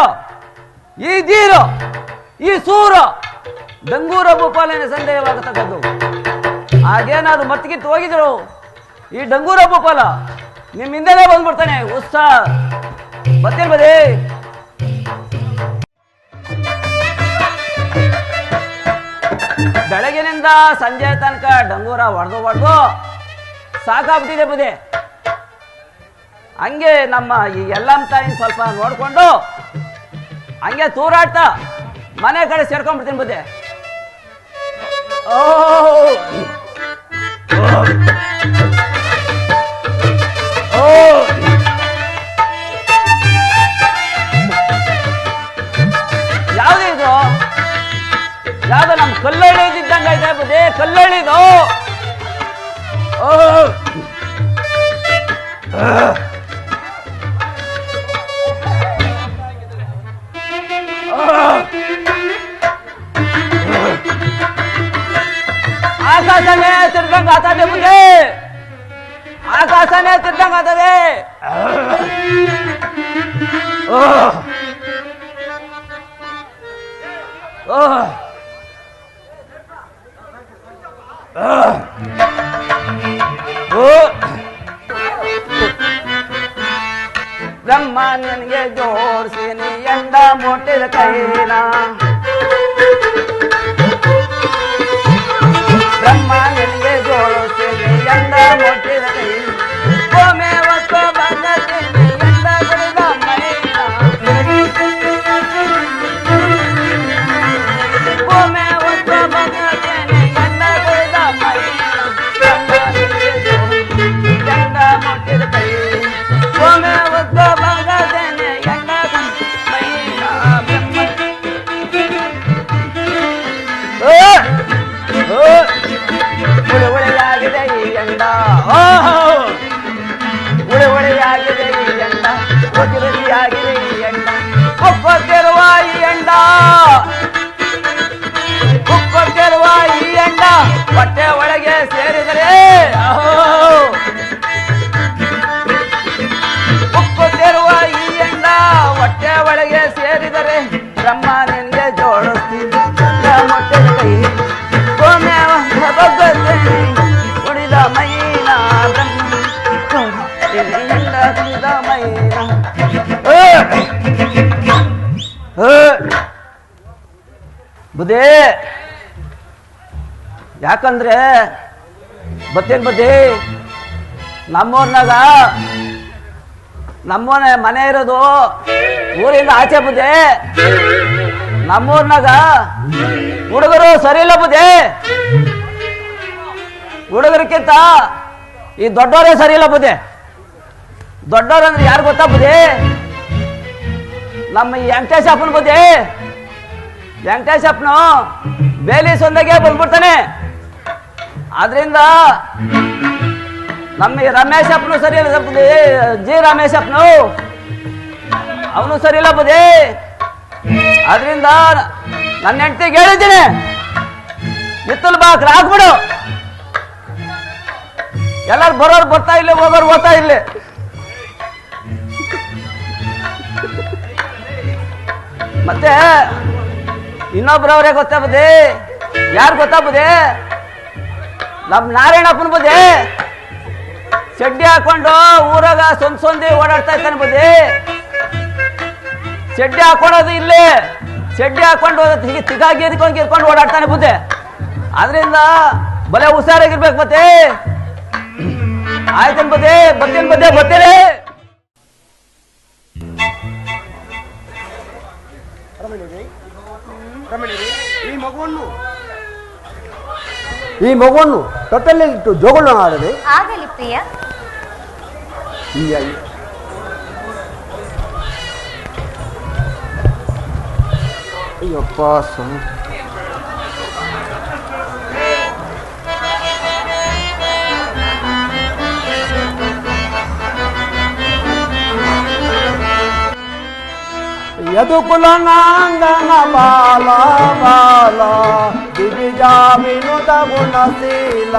ಈ ಜೀರೋ ಈ ಸೂರ ಡಂಗೂರ ಭೂಪಾಲನ ಸಂದೇಹವಾಗತಕ್ಕದ್ದು. ಹಾಗೇನಾದ್ರು ಮತ್ತಿಗಿತ್ತು ಹೋಗಿದ್ರು ಈ ಡಂಗೂರ ಭೂಪಾಲ ನಿಮ್ಮ ಹಿಂದೆನೇ ಬಂದ್ಬಿಡ್ತಾನೆ. ಉತ್ಸಾಹ ಬತ್ತೇನ್ ಬದೇ. ಬೆಳಗಿನಿಂದ ಸಂಜೆ ತನಕ ಡಂಗೂರ ಹೊಡೆದು ಸಾಕಾಗ್ಬಿಟ್ಟಿದೆ ಬುದೆ. ಹಂಗೆ ನಮ್ಮ ಈ ಎಲ್ಲಮ್ಮ ತಾಯಿನ ಸ್ವಲ್ಪ ನೋಡ್ಕೊಂಡು ಹಂಗೆ ತೂರಾಡ್ತಾ ಮನೆ ಕಡೆ ಸೇರ್ಕೊಂಡ್ಬಿಡ್ತೀನಿ ಬುದೆ. ಯಾವ್ದು ಇದು? ಯಾವ್ದು ನಮ್ ಕಲ್ಲಳ್ಳಿ ಇದ್ದಂಗ ಇದೆ ಬುದ್ಧಿ. ಕಲ್ಲಳ್ಳಿದು ಆಕಾಶನೇ ತಿರ್ಗಂಗ ಆತದೆ ಬುದ್ಧಿ. ಆಕಾಶನೇ ತಿರ್ಗಂಗ ಆತದೆ. ಬ್ರಹ್ಮ ನನಗೆ ಜೋಡಿಸಿನಿ ಎಂಡ ಮೊಟ್ಟಿದ ಕೈನ. ಬ್ರಹ್ಮ ನನಗೆ ಜೋಡಿಸಿನಿ ಎಂಡ ಮೊಟ್ಟಿದ ಕೈ. ಒಮ್ಮೆ ಹೊತ್ತು ಬಂದತೀನಿ ಎಂಡ ಕುಡಿದ ಮೈನ. ಒಮ್ಮೆ ಹೊತ್ತು ಬಂದತೀನಿ ಎಂಡ ಕುಡಿದ ಮೈನ. ಬ್ರಹ್ಮ ನನಗೆ ಜೋಡಿಸಿನಿ ಎಂಡ ಮೊಟ್ಟಿದ ಕೈ. ಒಮ್ಮೆ ಹೊತ್ತು ಬಂದತೀನಿ ಎಂಡ ಮೈನ. ಉಳಿ ಉಳಿಯಾಗಿದೆ ಈ ಎಂಡ. ಉಳಿ ಉಳಿಯಾಗಿದೆ ಈ ಎಂಡ. ರುಚಿ ರುಚಿಯಾಗಿದೆ ಈ ಎಂಡ. ಉಪ್ಪತ್ತಿರುವ ಈ ಎಂಡ. ಉಪ್ಪತ್ತಿರುವ ಈ ಎಂಡ ಹೊಟ್ಟೆ ಒಳಗೆ ಸೇರಿದರೆ ಉಪ್ಪತ್ತಿರುವ ಈ ಎಂಡ ಹೊಟ್ಟೆ ಒಳಗೆ ಸೇರಿದರೆ ಬ್ರಹ್ಮ ನಿನ್ಗೆ ಜೋಡಿಸ್ತೀನಿ ಮೊಟ್ಟೆ ಕೈ. ಉಳಿದ ಮೈನ ಬ್ರಹ್ಮ ಉಳಿದ ಮೈನ. ಬುದ್ಧಿ ಯಾಕಂದ್ರೆ ಬತ್ತೇನ್ ಬುದ್ಧಿ, ನಮ್ಮೂರ್ನಾಗ ನಮ್ಮನೆ ಮನೆ ಇರೋದು ಊರಿಂದ ಆಚೆ ಬುದ್ಧಿ. ನಮ್ಮೂರ್ನಾಗ ಹುಡುಗರು ಸರಿ ಇಲ್ಲ ಬುದ್ಧಿ. ಹುಡುಗರಿಗಿಂತ ಈ ದೊಡ್ಡವರೇ ಸರಿ ಇಲ್ಲ ಬುದ್ಧಿ. ದೊಡ್ಡವ್ರು ಅಂದ್ರೆ ಯಾರು ಗೊತ್ತಾ ಬುದ್ಧಿ? ನಮ್ಮ ಈ ವೆಂಕಟೇಶಪ್ಪನ ಬುದ್ಧಿ. ವೆಂಕಟೇಶಪ್ಪನು ಬೇಲಿ ಸೊಂದಗೆ ಬಂದ್ಬಿಡ್ತಾನೆ. ಆದ್ರಿಂದ ನಮ್ಮ ಈ ರಮೇಶಪ್ಪನು ಸರಿ ಇಲ್ಲ ಬುದ್ಧಿ. ಜಿ ರಮೇಶಪ್ಪನು ಅವನು ಸರಿ ಇಲ್ಲ ಬುದ್ಧಿ. ಆದ್ರಿಂದ ನನ್ನ ಹೆಂಡತಿಗೆ ಹೇಳಿದ್ದೀನಿ, ನಿತ್ತಲ್ ಬಾಕ್ರ ಹಾಕ್ಬಿಡು. ಎಲ್ಲರೂ ಬರೋರು ಬರ್ತಾ ಇಲ್ಲ, ಹೋಗೋರು ಓದ್ತಾ ಇಲ್ಲಿ. ಮತ್ತೆ ಇನ್ನೊಬ್ರವ್ರೆ ಗೊತ್ತಾ ಬುದ್ಧಿ? ಯಾರು ಗೊತ್ತಾ ಬುದ್ಧಿ? ನಮ್ ನಾರಾಯಣಪ್ಪನ ಬುದ್ಧಿ. ಚಡ್ಡಿ ಹಾಕೊಂಡು ಊರಾಗ ಸೊಂದಿ ಓಡಾಡ್ತಾ ಇರ್ತಾನೆ ಬುದ್ಧಿ. ಚಡ್ಡಿ ಹಾಕೊಳ್ಳೋದು ಇಲ್ಲಿ, ಚಡ್ಡಿ ಹಾಕೊಂಡು ತಿಗಾಗಿ ಇರ್ಕೊಂಡು ಓಡಾಡ್ತಾನೆ ಬುದ್ಧಿ. ಆದ್ರಿಂದ ಬಲೆ ಹುಷಾರಾಗಿರ್ಬೇಕು ಮತ್ತೆ. ಆಯ್ತೇನ್ ಬುದ್ಧಿ, ಬರ್ತೀನಿ ಬುದ್ಧಿ, ಬರ್ತೀರಿ. ರಮಣಿರಿ, ಈ ಮಗುವನ್ನು ಈ ಮಗುವನ್ನು ತೊಟ್ಟಲ್ಲಿಟ್ಟು ಜೋಗುಳ ಆಡದೆ. ಆಗಲಿ ಪ್ರಿಯ. ಅಯ್ಯಪ್ಪ ಯದುಕುಲ ನಂದನ ಬಾಲ ಬಾಲ ದಿವಿಜಾ ವಿನುತ ಗುಣಶೀಲ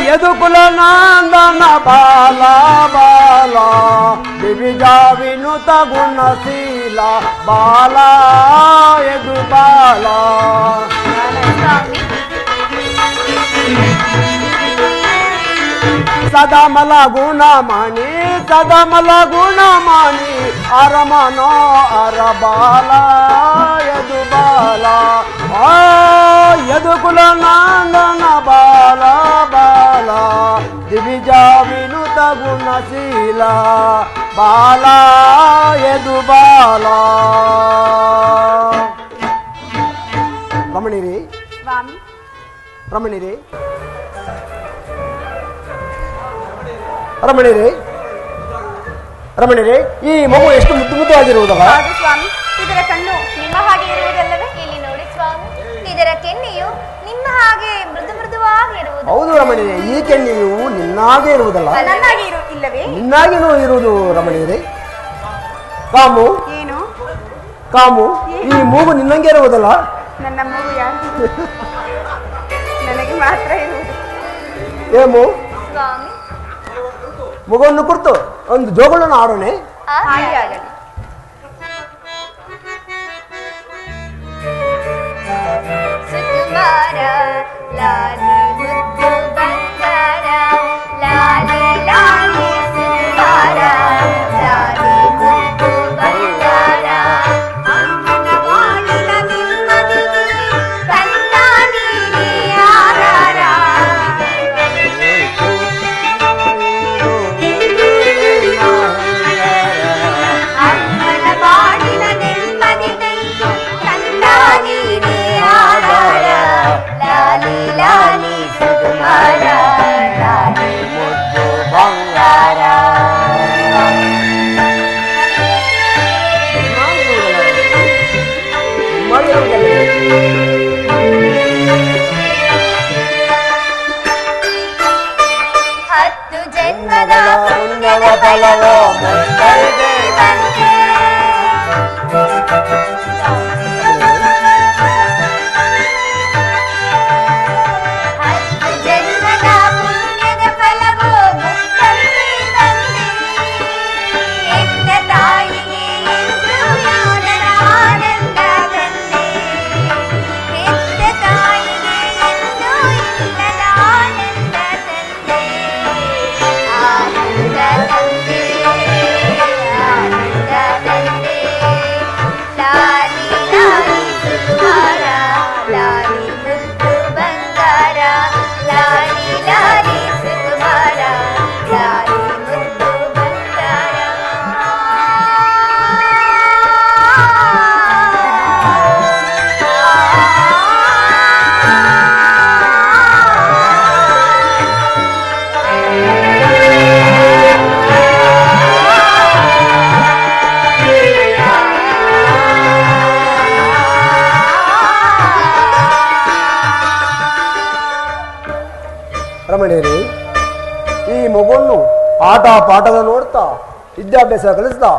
ಯದುಕುಲ ನಂದನ ಬಾಲ ಬಾಲ ದಿವಿಜಾ ವಿನುತ ಗುಣಶೀಲ ಬಾಲ ಯದು ಬಾಲ ಸದಮಲ ಗುಣಮಣಿ ಸದಮಲ ಗುಣಮಣಿ ಅರಮನ ಅರಬಾಲ ಯದು ಬಾಲ ಯದುಕುಲ ನಂದನ ಬಾಲ ಬಾಲ ದಿವಿಜಾ ವಿನುತ ಗುಣಶೀಲ ಬಾಲ ಯದು ಬಾಲ. ರಮಣಿರಿ ಸ್ವಾಮಿ, ರಮಣಿರಿ ರಮಣಿರಿ ರಮಣಿರಿ ಈ ಮಗು ಎಷ್ಟು ಮುದ್ದು ಮುದ್ದಾಗಿರುವುದಲ್ಲ. ಹೌದು ಸ್ವಾಮಿ, ಇದರ ಕಣ್ಣು ನಿಮ್ಮ ಹಾಗೆ ಇರುವುದಲ್ಲವೇ? ಇಲ್ಲಿ ನೋಡಿ ಸ್ವಾಮಿ, ಇದರ ಕೆನ್ನೆಯು ನಿಮ್ಮ ಹಾಗೆ ಮೃದು ಮೃದುವಾಗಿ ಇರುವುದು. ಹೌದು ರಮಣಿರಿ, ಈ ಕೆನ್ನೆಯು ನಿನ್ನಾಗೆ ಇರುವುದಲ್ಲ, ನನ್ನಾಗಿ ಇಲ್ಲವೇ? ನಿನ್ನಾಗಿನೂ ಇರುವುದು ರಮಣಿರಿ. ಕಾಮು ಏನು ಕಾಮು ಈ ಮೂಗು ನಿನ್ನಂಗೆ ಇರುವುದಲ್ಲ. ನನ್ನ ಮೂಗು ಯಾರು? ನನಗೆ ಮಾತ್ರ ಇರುವುದು. ಏಮು ಸ್ವಾಮಿ, ಮಗುವನ್ನು ಕುರಿತು ಒಂದು ಜೋಗುಳನ್ನು ಆಡೋಣ. ಹಾಗೆ ಆಗಲಿ. ಸುಕುಮಾರ ಲಾಲಿ ಮುದ್ದು ಬಂಗಾರ ಲಾಲಿ ಲಾಲಿ ಸುಕುಮಾರ ಲಾಲಿ ಮುದ್ದು ಬಂಗಾರ ಅಮ್ಮನ ಬಾಳಿನ ನಿಮ್ಮದಿಗೆ ಕಂದ ನೀನೇ ಆಧಾರ. ಅಮ್ಮನ ಬಾಳಿನ ನೆಮ್ಮದಿಗೆ ಕಂದ ನೀನೇ ಆಧಾರ ಲಾಲಿ ಲಾಲಿ ಸುಕುಮಾರ ಲಾಲಿ ಮುದ್ದು ಬಂಗಾರ. ಹತ್ತು ಜನ್ಮದ ಪುಣ್ಯದ ಫಲವೋ ಮುಂದೈದೆ ಬಂದೆ. ಹತ್ತು ಜನ್ಮದ ಪುಣ್ಯದ ಫಲವೋ ಮುಂದೈದೆ ಬಂದೆ. ಹೆತ್ತ ತಾಯಿಗೆ ಎಂದು ಯಾದರ ಆನಂದ ಬಂದೆ. ಹೆತ್ತ ತಾಯಿಗೆ ಎಂದು ಇಲ್ಲದ ಆನಂದ ತಂದೆ. ಆನಂದ ತಂದೆ ಆನಂದ ತಂದೆ ಲಾಲಿ ಲಾಲಿ ಸುಕುಮಾರ ಲಾಲಿ ಮುದ್ದು ಬಂಗಾರ ಲಾಲಿ ಲಾಲಿ ಸುಕುಮಾರ ಲಾಲಿ ಮುದ್ದು ಬಂಗಾರ. ರಮಣಿಯರೇ, ಈ ಮಗುವನ್ನು ಆಟ ಪಾಠದ ನೋಡ್ತಾ ವಿದ್ಯಾಭ್ಯಾಸ ಕಲಿಸ್ತಾ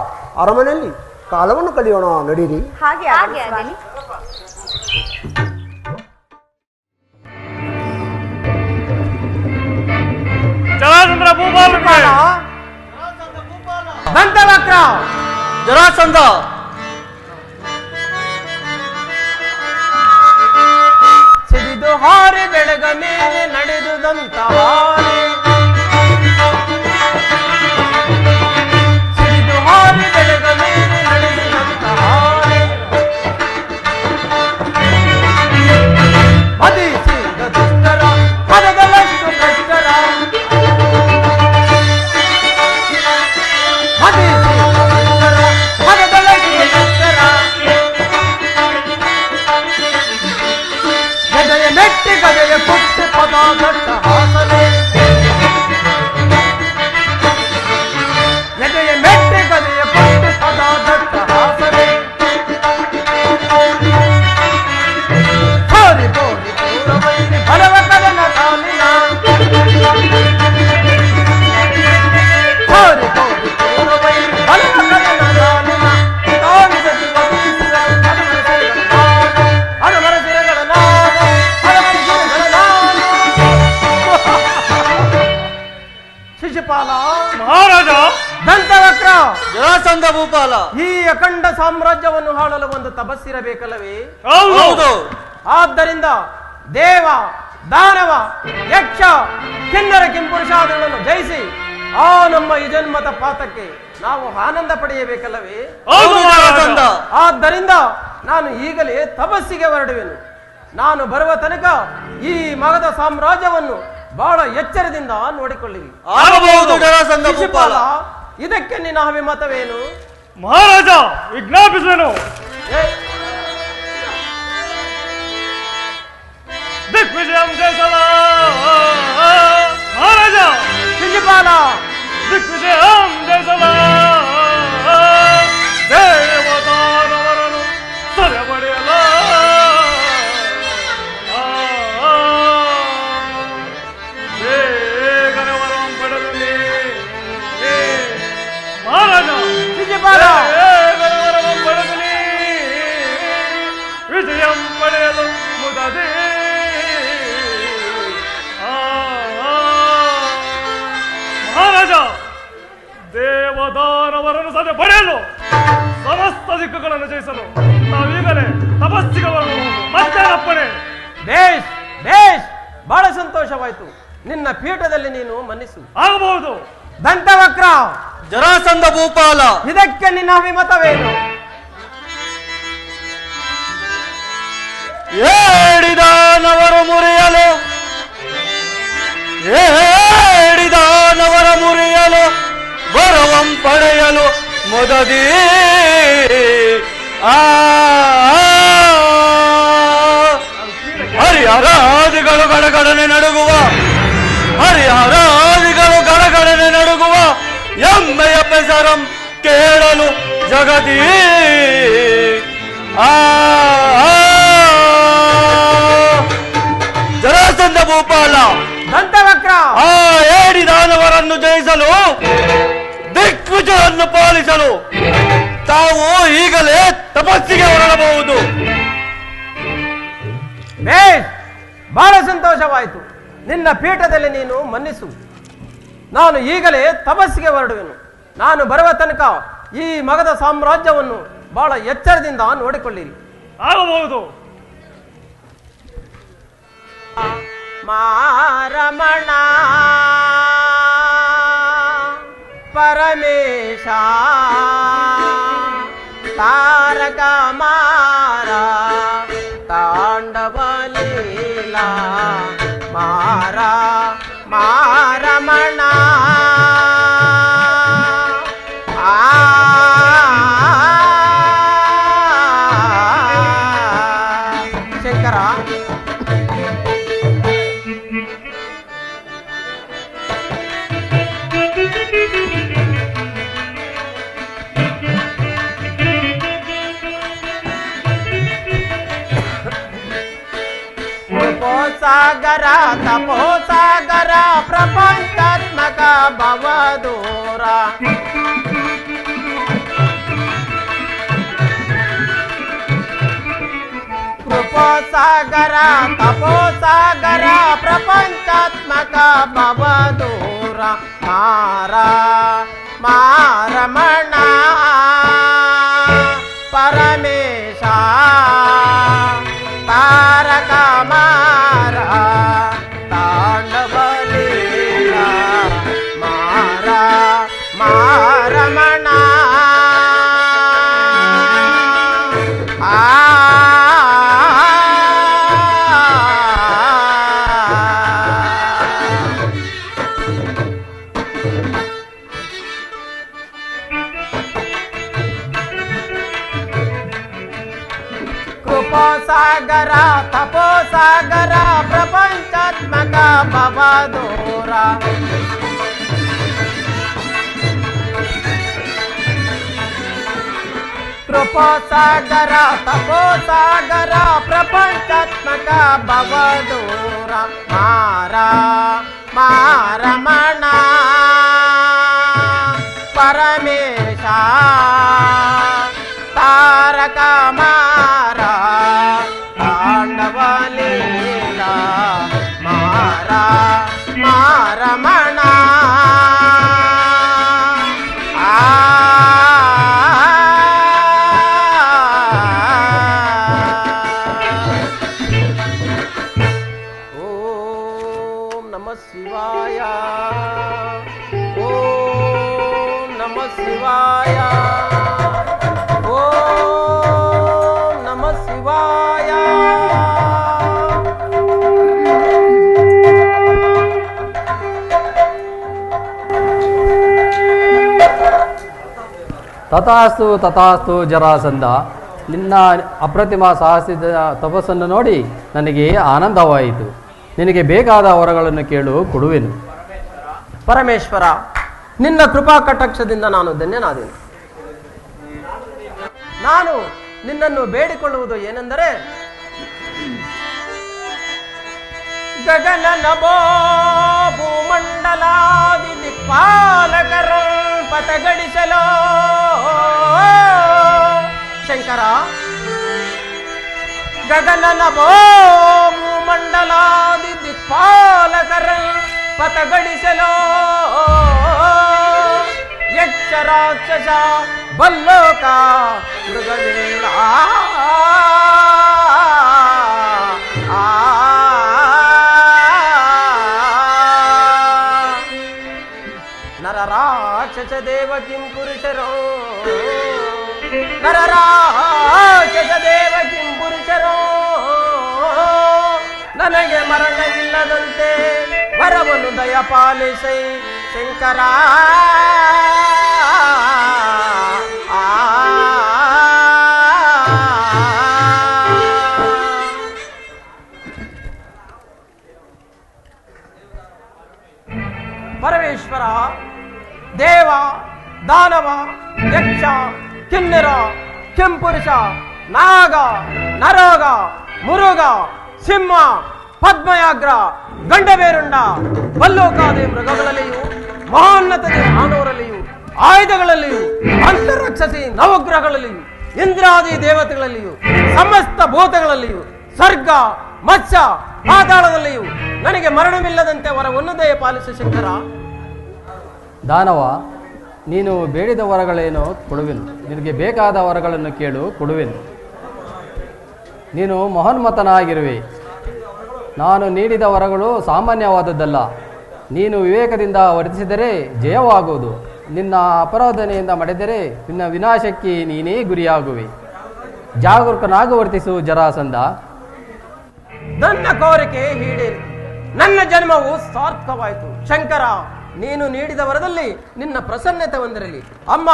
ಅರಮನೆಯಲ್ಲಿ ಕಾಲವನ್ನು ಕಳೆಯೋಣ, ನಡೀರಿ. ಹಾಗೆ ಆಗಲಿ ಹಾಗೆ ಆಗಲಿ. ಸ್ವಾಮಿ. ಜರಾಸಂದ್ರ ಭೂಪಾಲಕ್ಕೆ ದಂತವಕ್ರ ಜರಾಸಂಧ ಸಿಡಿದು ಹಾರಿ ಬೆಳಗ ಮೇಲೆ ನಡೆದುದಂತ ಹಾರಿ ಸಿಡಿದು ಹಾರಿ ಬೆಳಗ ಮೇಲೆ ನಡೆದುದಂತ ಹಾರಿ ಮದಿಸಿದ ದುಷ್ಟರ ಪದಗಳಷ್ಟು ಕಷ್ಟರ ಮದಿ ಮೆಟ್ಟಿ ಗದೆಯ ಪುಟ್ಟಿ ಪದ ದಟ್ಟ ಹಾಸನೆ ಎದೆಯ ಮೆಟ್ಟಿ ಗದೆಯ ಪುಟ್ಟಿ ಪದ ದಟ್ಟ ಹಾಸನೆ ಹೋರಿ ಬೋರಿ ಪೂರವೈರಿ ಬಲವ ಕದನ ಕಾಲಿನ ಹೋರಿ ಬೋರಿ ಪೂರವೈರಿ ಬಲವ ಕದನ ಕಾಲಿನ ಶಿಶುಪಾಲ ಮಹಾರಾಜ ದಂತವಕ್ರ ಜರಾಸಂಧ ಭೂಪಾಲ ಈ ಅಖಂಡ ಸಾಮ್ರಾಜ್ಯವನ್ನು ಆಳಲು ಒಂದು ತಪಸ್ಸಿರಬೇಕಲ್ಲವೇ? ಹೌದು. ಆದ್ದರಿಂದ ದೇವ ದಾನವ ಯಕ್ಷ ಕಿನ್ನರ ಕಿಂಪುರುಷಾದಿಗಳನ್ನು ಜಯಿಸಿ ಆ ನಮ್ಮ ಈ ಜನ್ಮದ ಪಾತಕ್ಕೆ ನಾವು ಆನಂದ ಪಡೆಯಬೇಕಲ್ಲವೇ? ಆದ್ದರಿಂದ ನಾನು ಈಗಲೇ ತಪಸ್ಸಿಗೆ ಹೊರಡುವೆನು. ನಾನು ಬರುವ ತನಕ ಈ ಮಗದ ಸಾಮ್ರಾಜ್ಯವನ್ನು ಬಹಳ ಎಚ್ಚರದಿಂದ ನೋಡಿಕೊಳ್ಳಿರಿ. ಶಿಶುಪಾಲ, ಇದಕ್ಕೆ ನಿನ್ನ ಅಭಿಮತವೇನು? ಮಹಾರಾಜ ವಿಜ್ಞಾಪಿಸುವೆನು. ದಿಗ್ವಿಜಯಂ ಜಯಿಸಲ ಮಹಾರಾಜ. ಶಿಶುಪಾಲ ದಿಗ್ವಿಜಯಂ ಜಯಿಸಲ ದೇವದಾನವರನು ಸದೆ ಪಡೆಯಲ ಬೇಗನೆ ವರಂ ಪಡೆದು ಮಹಾರಾಜ. ಶಿಶುಪಾಲ ಬೇಗನೆ ವರಂ ಪಡೆದು ವಿಜಯಂ ಪಡೆಯಲು ಮುದದೆ ಮಹಾರಾಜ. ದೇವದಾನವರನ್ನು ಸದೆ ಪಡೆಯಲು ಸಮಸ್ತ ದಿಕ್ಕುಗಳನ್ನು ಜಯಿಸಲು ನಾವೀಗಲೇ ತಪಸ್ಸಿಗೆ ಬರಬಹುದು. ಮತ್ತೆ ಅಪ್ಪಣೆ. ಬೇಷ್ ಬೇಷ್, ಬಹಳ ಸಂತೋಷವಾಯಿತು. ನಿನ್ನ ಪೀಠದಲ್ಲಿ ನೀನು ಮನ್ನಿಸು. ಆಗಬಹುದು. ದಂತವಕ್ರ ಜರಾಸಂಧ ಭೂಪಾಲ ಇದಕ್ಕೆ ನಿನ್ನ ಅಭಿಮತವೇನು? ಏಡಿದಾನವರು ಮುರಿಯಲು ಏಡಿದಾನವರ ಮುರಿಯಲು ವರವಂ ಪಡೆಯಲು ಮೊದದಿ ಹರಿಹರಾದಿಗಳು ಗಡಗಡನೆ ನಡುಗುವ ಹರಿಹರಾದಿಗಳು ಗಡಗಡನೆ ನಡುಗುವ ಎಮ್ಮೆಯ ಬೆಸರಂ ಕೇಳಲು ಜಗದಿ ಜರಾಸಂಧ ಭೂಪಾಲ ದಂತವಕ್ರ ಆ ಏಡಿದಾನವರನ್ನು ಜಯಿಸಲು ದಿಗ್ವಿಜಯನ್ನು ಪಾಲಿಸಲು ತಾವು ಈಗಲೇ ತಪಸ್ಸಿಗೆ ಹೊರಡಬಹುದು. ಬೇಷ್, ಬಹಳ ಸಂತೋಷವಾಯಿತು. ನಿನ್ನ ಪೀಠದಲ್ಲಿ ನೀನು ಮನ್ನಿಸು. ನಾನು ಈಗಲೇ ತಪಸ್ಸಿಗೆ ಹೊರಡುವೆನು. ನಾನು ಬರುವ ತನಕ ಈ ಮಗದ ಸಾಮ್ರಾಜ್ಯವನ್ನು ಬಹಳ ಎಚ್ಚರದಿಂದ ನೋಡಿಕೊಳ್ಳಿರಿ. ಆಗಬಹುದು. ಮಾರಮಣ ಪರಮೇಶ ತಾರಕ ಮಾರ ತಾಂಡವ ಲೀಲಾ ಮಾರ ಮಾರಮಣ ಶಂಕರ, ಸಾಗರ ತಪೋ ಸಾಗರ ಪ್ರಪಂಚಾತ್ಮಕ ಭವದೂರ ಕೃಪೋಸಾಗರ ತಪೋಸಾಗರ ಪ್ರಪಂಚಾತ್ಮಕ ಭವದೂರ ಮಾರ ಮಾರಮಣ ಪರಮೇಶ ತಾರಕ ಮಾರ ತಾಂಡವ ಲೀಲಾ ಮಾರ ಮಾರಮಣ ಸಾಗರ ತಪೋ ಸಾಗರ ಪ್ರಪಂಚಾತ್ಮಕ ಭವದೂರ ಕೃಪೋಸಾಗರ ತಪೋಸಾಗರ ಪ್ರಪಂಚಾತ್ಮಕ ಭವದೂರ ಮಾರಮಣ ಪರಮೇಶ ತಾರಕ ಮಾರ ತಾಂಡವ ಲೀಲಾ ಮಾರಮಣ ಶಿವಾಯ ಓಂ ನಮಃ ಶಿವಾಯ ಓಂ ನಮಃ ಶಿವಾಯ. ತಥಾಸ್ತು ತಥಾಸ್ತು ಜರಾಸಂಧ, ನಿನ್ನ ಅಪ್ರತಿಮ ಸಾಹಸದ ತಪಸ್ಸನ್ನು ನೋಡಿ ನನಗೆ ಆನಂದವಾಯಿತು. ನಿನಗೆ ಬೇಕಾದ ವರಗಳನ್ನು ಕೇಳು, ಕೊಡುವೆನು. ಪರಮೇಶ್ವರ, ನಿನ್ನ ಕೃಪಾ ಕಟಾಕ್ಷದಿಂದ ನಾನು ಧನ್ಯನಾದೆನು. ನಾನು ನಿನ್ನನ್ನು ಬೇಡಿಕೊಳ್ಳುವುದು ಏನೆಂದರೆ, ಗಗನ ನಭೋ ಭೂಮಂಡಲಾದಿ ದಿಕ್ಪಾಲಕರ ಪಥಗಡಿಸಲೋ ಶಂಕರ. ಗಗನ ನಭೋ ಭೂಮಂಡಲಾದಿ ದಿಕ್ಪಾಲಕರ ಪಥಗಡಿಸಲೋ ಯಕ್ಷ ರಾಕ್ಷಸ ಬಲ್ಲೋಕ ಮೃಗವೇಳ ನರರಾಕ್ಷಸ ದೇವ ಕಿಂ ಪುರುಷರೋ ನರರಾಕ್ಷಸ ದೇವ ಕಿಂ ಪುರುಷರೋ ನನಗೆ ಮರಣವಿಲ್ಲದಂತೆ ವರವನ್ನು ದಯಪಾಲಿಸೈ ಶಂಕರ. ಪರಮೇಶ್ವರ, ದೇವ ದಾನವ ಯಕ್ಷ ಕಿನ್ನರ ಕೆಂಪುರುಷ ನಾಗ ನರೋಗ ಮುರುಗ ಸಿಂಹ ಪದ್ಮಯಾಗ್ರ ಗಂಡಬೇರುಂಡ ಬಲ್ಲೋಕಾದಿ ಮೃಗಗಳಲ್ಲಿಯೂ ಮಹೋನ್ನತತೆ ಮಾನವರಲ್ಲಿಯೂ ಆಯುಧಗಳಲ್ಲಿಯೂ ಅಂತರಕ್ಷಸಿ ನವಗ್ರಹಗಳಲ್ಲಿಯೂ ಇಂದ್ರಾದಿ ದೇವತೆಗಳಲ್ಲಿಯೂ ಸಮಸ್ತ ಭೂತಗಳಲ್ಲಿಯೂ ಸ್ವರ್ಗ ಮತ್ಸ್ಯ ಪಾತಾಳದಲ್ಲಿಯೂ ನನಗೆ ಮರಣವಿಲ್ಲದಂತೆ ವರವನ್ನು ದಯಪಾಲಿಸು ಶಂಕರ. ದಾನವ, ನೀನು ಬೇಡಿದ ವರಗಳೇನೋ ಕೊಡುವೆನು. ನಿನಗೆ ಬೇಕಾದ ವರಗಳನ್ನು ಕೇಳು, ಕೊಡುವೆನು. ನೀನು ಮಹೋನ್ಮತನಾಗಿರುವೆ. ನಾನು ನೀಡಿದ ವರಗಳು ಸಾಮಾನ್ಯವಾದದ್ದಲ್ಲ. ನೀನು ವಿವೇಕದಿಂದ ವರ್ತಿಸಿದರೆ ಜಯವಾಗುವುದು. ನಿನ್ನ ಅಪರಾಧನೆಯಿಂದ ಮಡೆದರೆ ನಿನ್ನ ವಿನಾಶಕ್ಕೆ ನೀನೇ ಗುರಿಯಾಗುವೆ. ಜಾಗರೂಕನಾಗಿ ವರ್ತಿಸು ಜರಾಸಂಧ. ನನ್ನ ಕೋರಿಕೆ ಈಡೇರಿತು. ನನ್ನ ಜನ್ಮವು ಸಾರ್ಥಕವಾಯಿತು. ಶಂಕರ, ನೀನು ನೀಡಿದ ವರದಲ್ಲಿ ನಿನ್ನ ಪ್ರಸನ್ನತೆ ಹೊಂದಿರಲಿ. ಅಮ್ಮ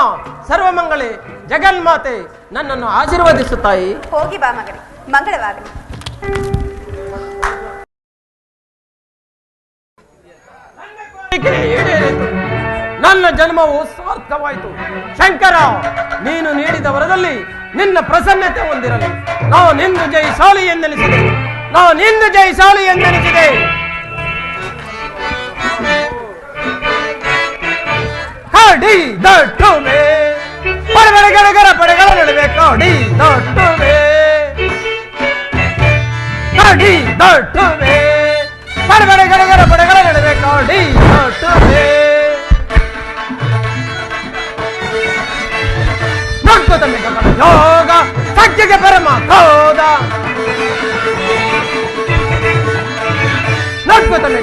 ಸರ್ವಮಂಗಳೆ ಜಗನ್ಮಾತೆ ನನ್ನನ್ನು ಆಶೀರ್ವದಿಸುತ್ತಾಯಿ. ಹೋಗಿ ಬಾ ಮಗನೇ, ಮಂಗಳವಾಗಲಿ. ನನ್ನ ಜನ್ಮವು ಸಾರ್ಥಕವಾಯಿತು. ಶಂಕರ, ನೀನು ನೀಡಿದ ವರದಲ್ಲಿ ನಿನ್ನ ಪ್ರಸನ್ನತೆ ಹೊಂದಿರಲಿ. ನಾನಿಂದು ಜಯಶಾಲಿ ಎಂದೆನಿಸಿದೆ. ನಾನಿಂದು ಜಯಶಾಲಿ ಎಂದೆನಿಸಿದೆ. ಕಾಡಿ ದಟ್ಟುವೆ ಪಡೆಗಳ ಪಡೆಗಳ ನಡುವೆ ಕಾಡಿ ದಟ್ಟುವೆ ಕಾಡಿ ದಟ್ಟುವೆ ಪಡೆಗಳ ಪಡೆಗಳ ನಡುವೆ ಕಾಡಿ ದಟ್ಟುವೆ ಯೋಗ ಸಜ್ಜೆಗೆ ಪರಮ ಕೋದ ನಡ್ಕೋತನ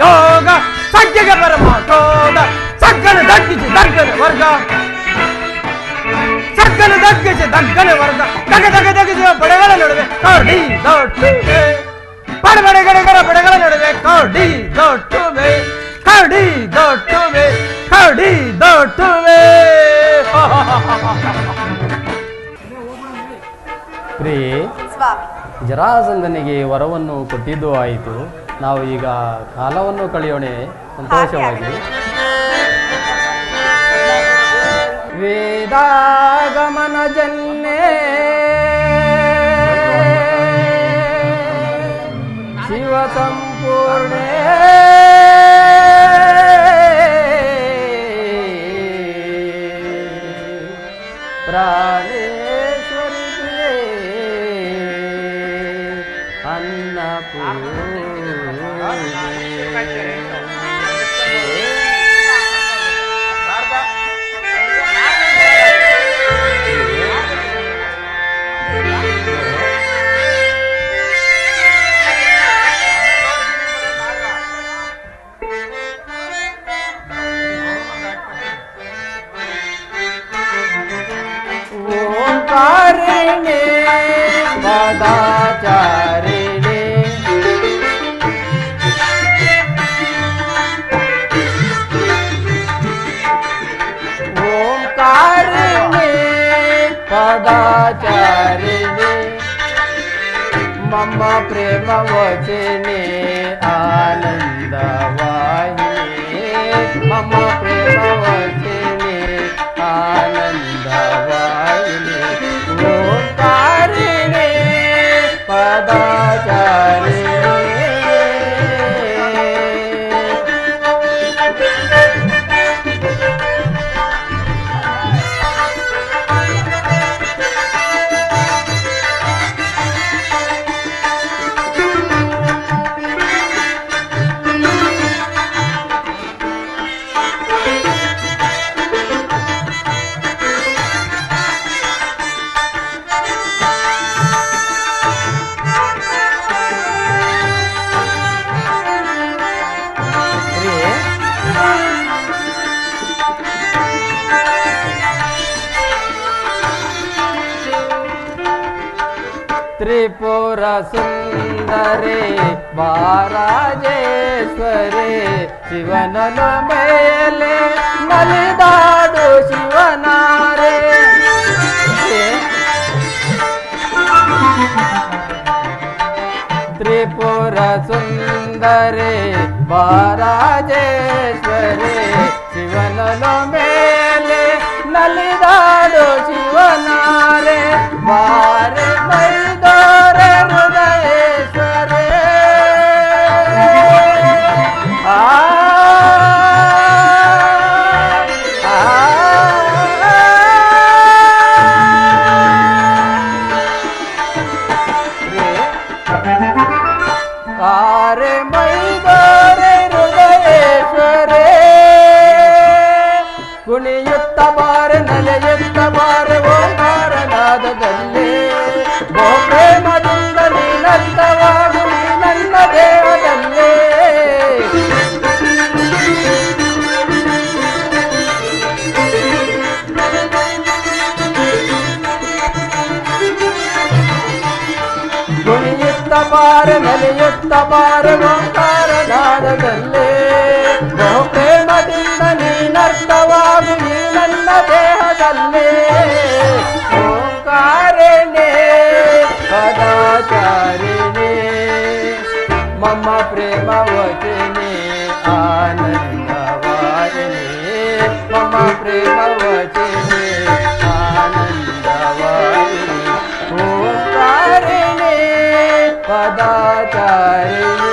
ಯೋಗ ಸಜ್ಜೆಗೆ ಪರಮ ಕೋದ ಸಗ್ಗನ ದಗ್ಗಿಸಿ ದಗ್ಗನ ವರ್ಗ ಸಗ್ಗನ ದಗ್ಗಿಸಿ ದಗ್ಗನ ವರ್ಗ ದಗ್ಗಿಸಿ ಪಡೆಗಳ ನಡುವೆ ಕಾಡಿ ದೊಟ್ಟುವೆ ಪಡೆಗಳ ಪಡೆಗಳ ನಡುವೆ ಕಾಡಿ ದೊಟ್ಟುವೆ ಕಾಡಿ ದೊಟ್ಟುವೆ ಕಾಡಿ ದೊಟ್ಟುವೆ. ಪ್ರಿಯೆ, ಸ್ವಾಮಿ, ಜರಾಸಂಧನಿಗೆ ವರವನ್ನು ಕೊಟ್ಟಿದ್ದು ಆಯಿತು. ನಾವು ಈಗ ಕಾಲವನ್ನು ಕಳೆಯೋಣ ಸಂತೋಷವಾಗಿ. ವೇದಾಗಮನ ಜನ್ಯೇ ಶಿವ ಸಂಪೂರ್ಣೇ ಪ್ರಾಣೇಶ್ವರಿ ಅನ್ನಪೂರ್ಣೆ. ओंकारिणे पदाचारिणे ओंकारिणे पदाचारिणे मम प्रेम वचने आनंदवाहिनी मम प्रेम वचने आनंदवाहिनी ओंकारिणे पदाचारिणे. त्रिपुर सुंदरे बाराजेश्वरे शिवननु मेले नलिदाडु शिवनारे. त्रिपुर सुंदरे बाराजेश्वरे शिवननु मेले नलिदाडु शिवनारे बारे मैदोरे हृदयेश्वरे. बारे मैदोरे हृदयेश्वरे ಕುಣಿಯುತ್ತ ಬಾರೆ ನೆಲೆಯುತ್ತ ಬಾರೆ ಓಂಕಾರ ನಾದದಲ್ಲಿ ಪ್ರೇಮದಿಂದ ನೀನಂತವಾಗು ನೀ ನನ್ನ ದೇಹದಲ್ಲಿ. ಕುಣಿಯುತ್ತ ಬಾರೆ ನೆಲೆಯುತ್ತ ಬಾರೆ ಓಂಕಾರ ನಾದದಲ್ಲಿ ಪ್ರೇಮದಿಂದ ನೀನರ್ಥವಾಗು ನೀ ನನ್ನ ದೇಹದಲ್ಲಿ. ಓಂಕಾರಿಣೆ ಪದಾಚಾರಿಣೆ ಮಮ ಪ್ರೇಮ ವಚನೆ ಆನಂದವಾಯಿನಿ ಮಮ ಪ್ರೇಮ ವಚನೆ ಆನಂದವಾಯಿನಿ ಓಂಕಾರಿಣೆ ಪದಾಚಾರಿಣೆ.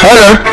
Hello.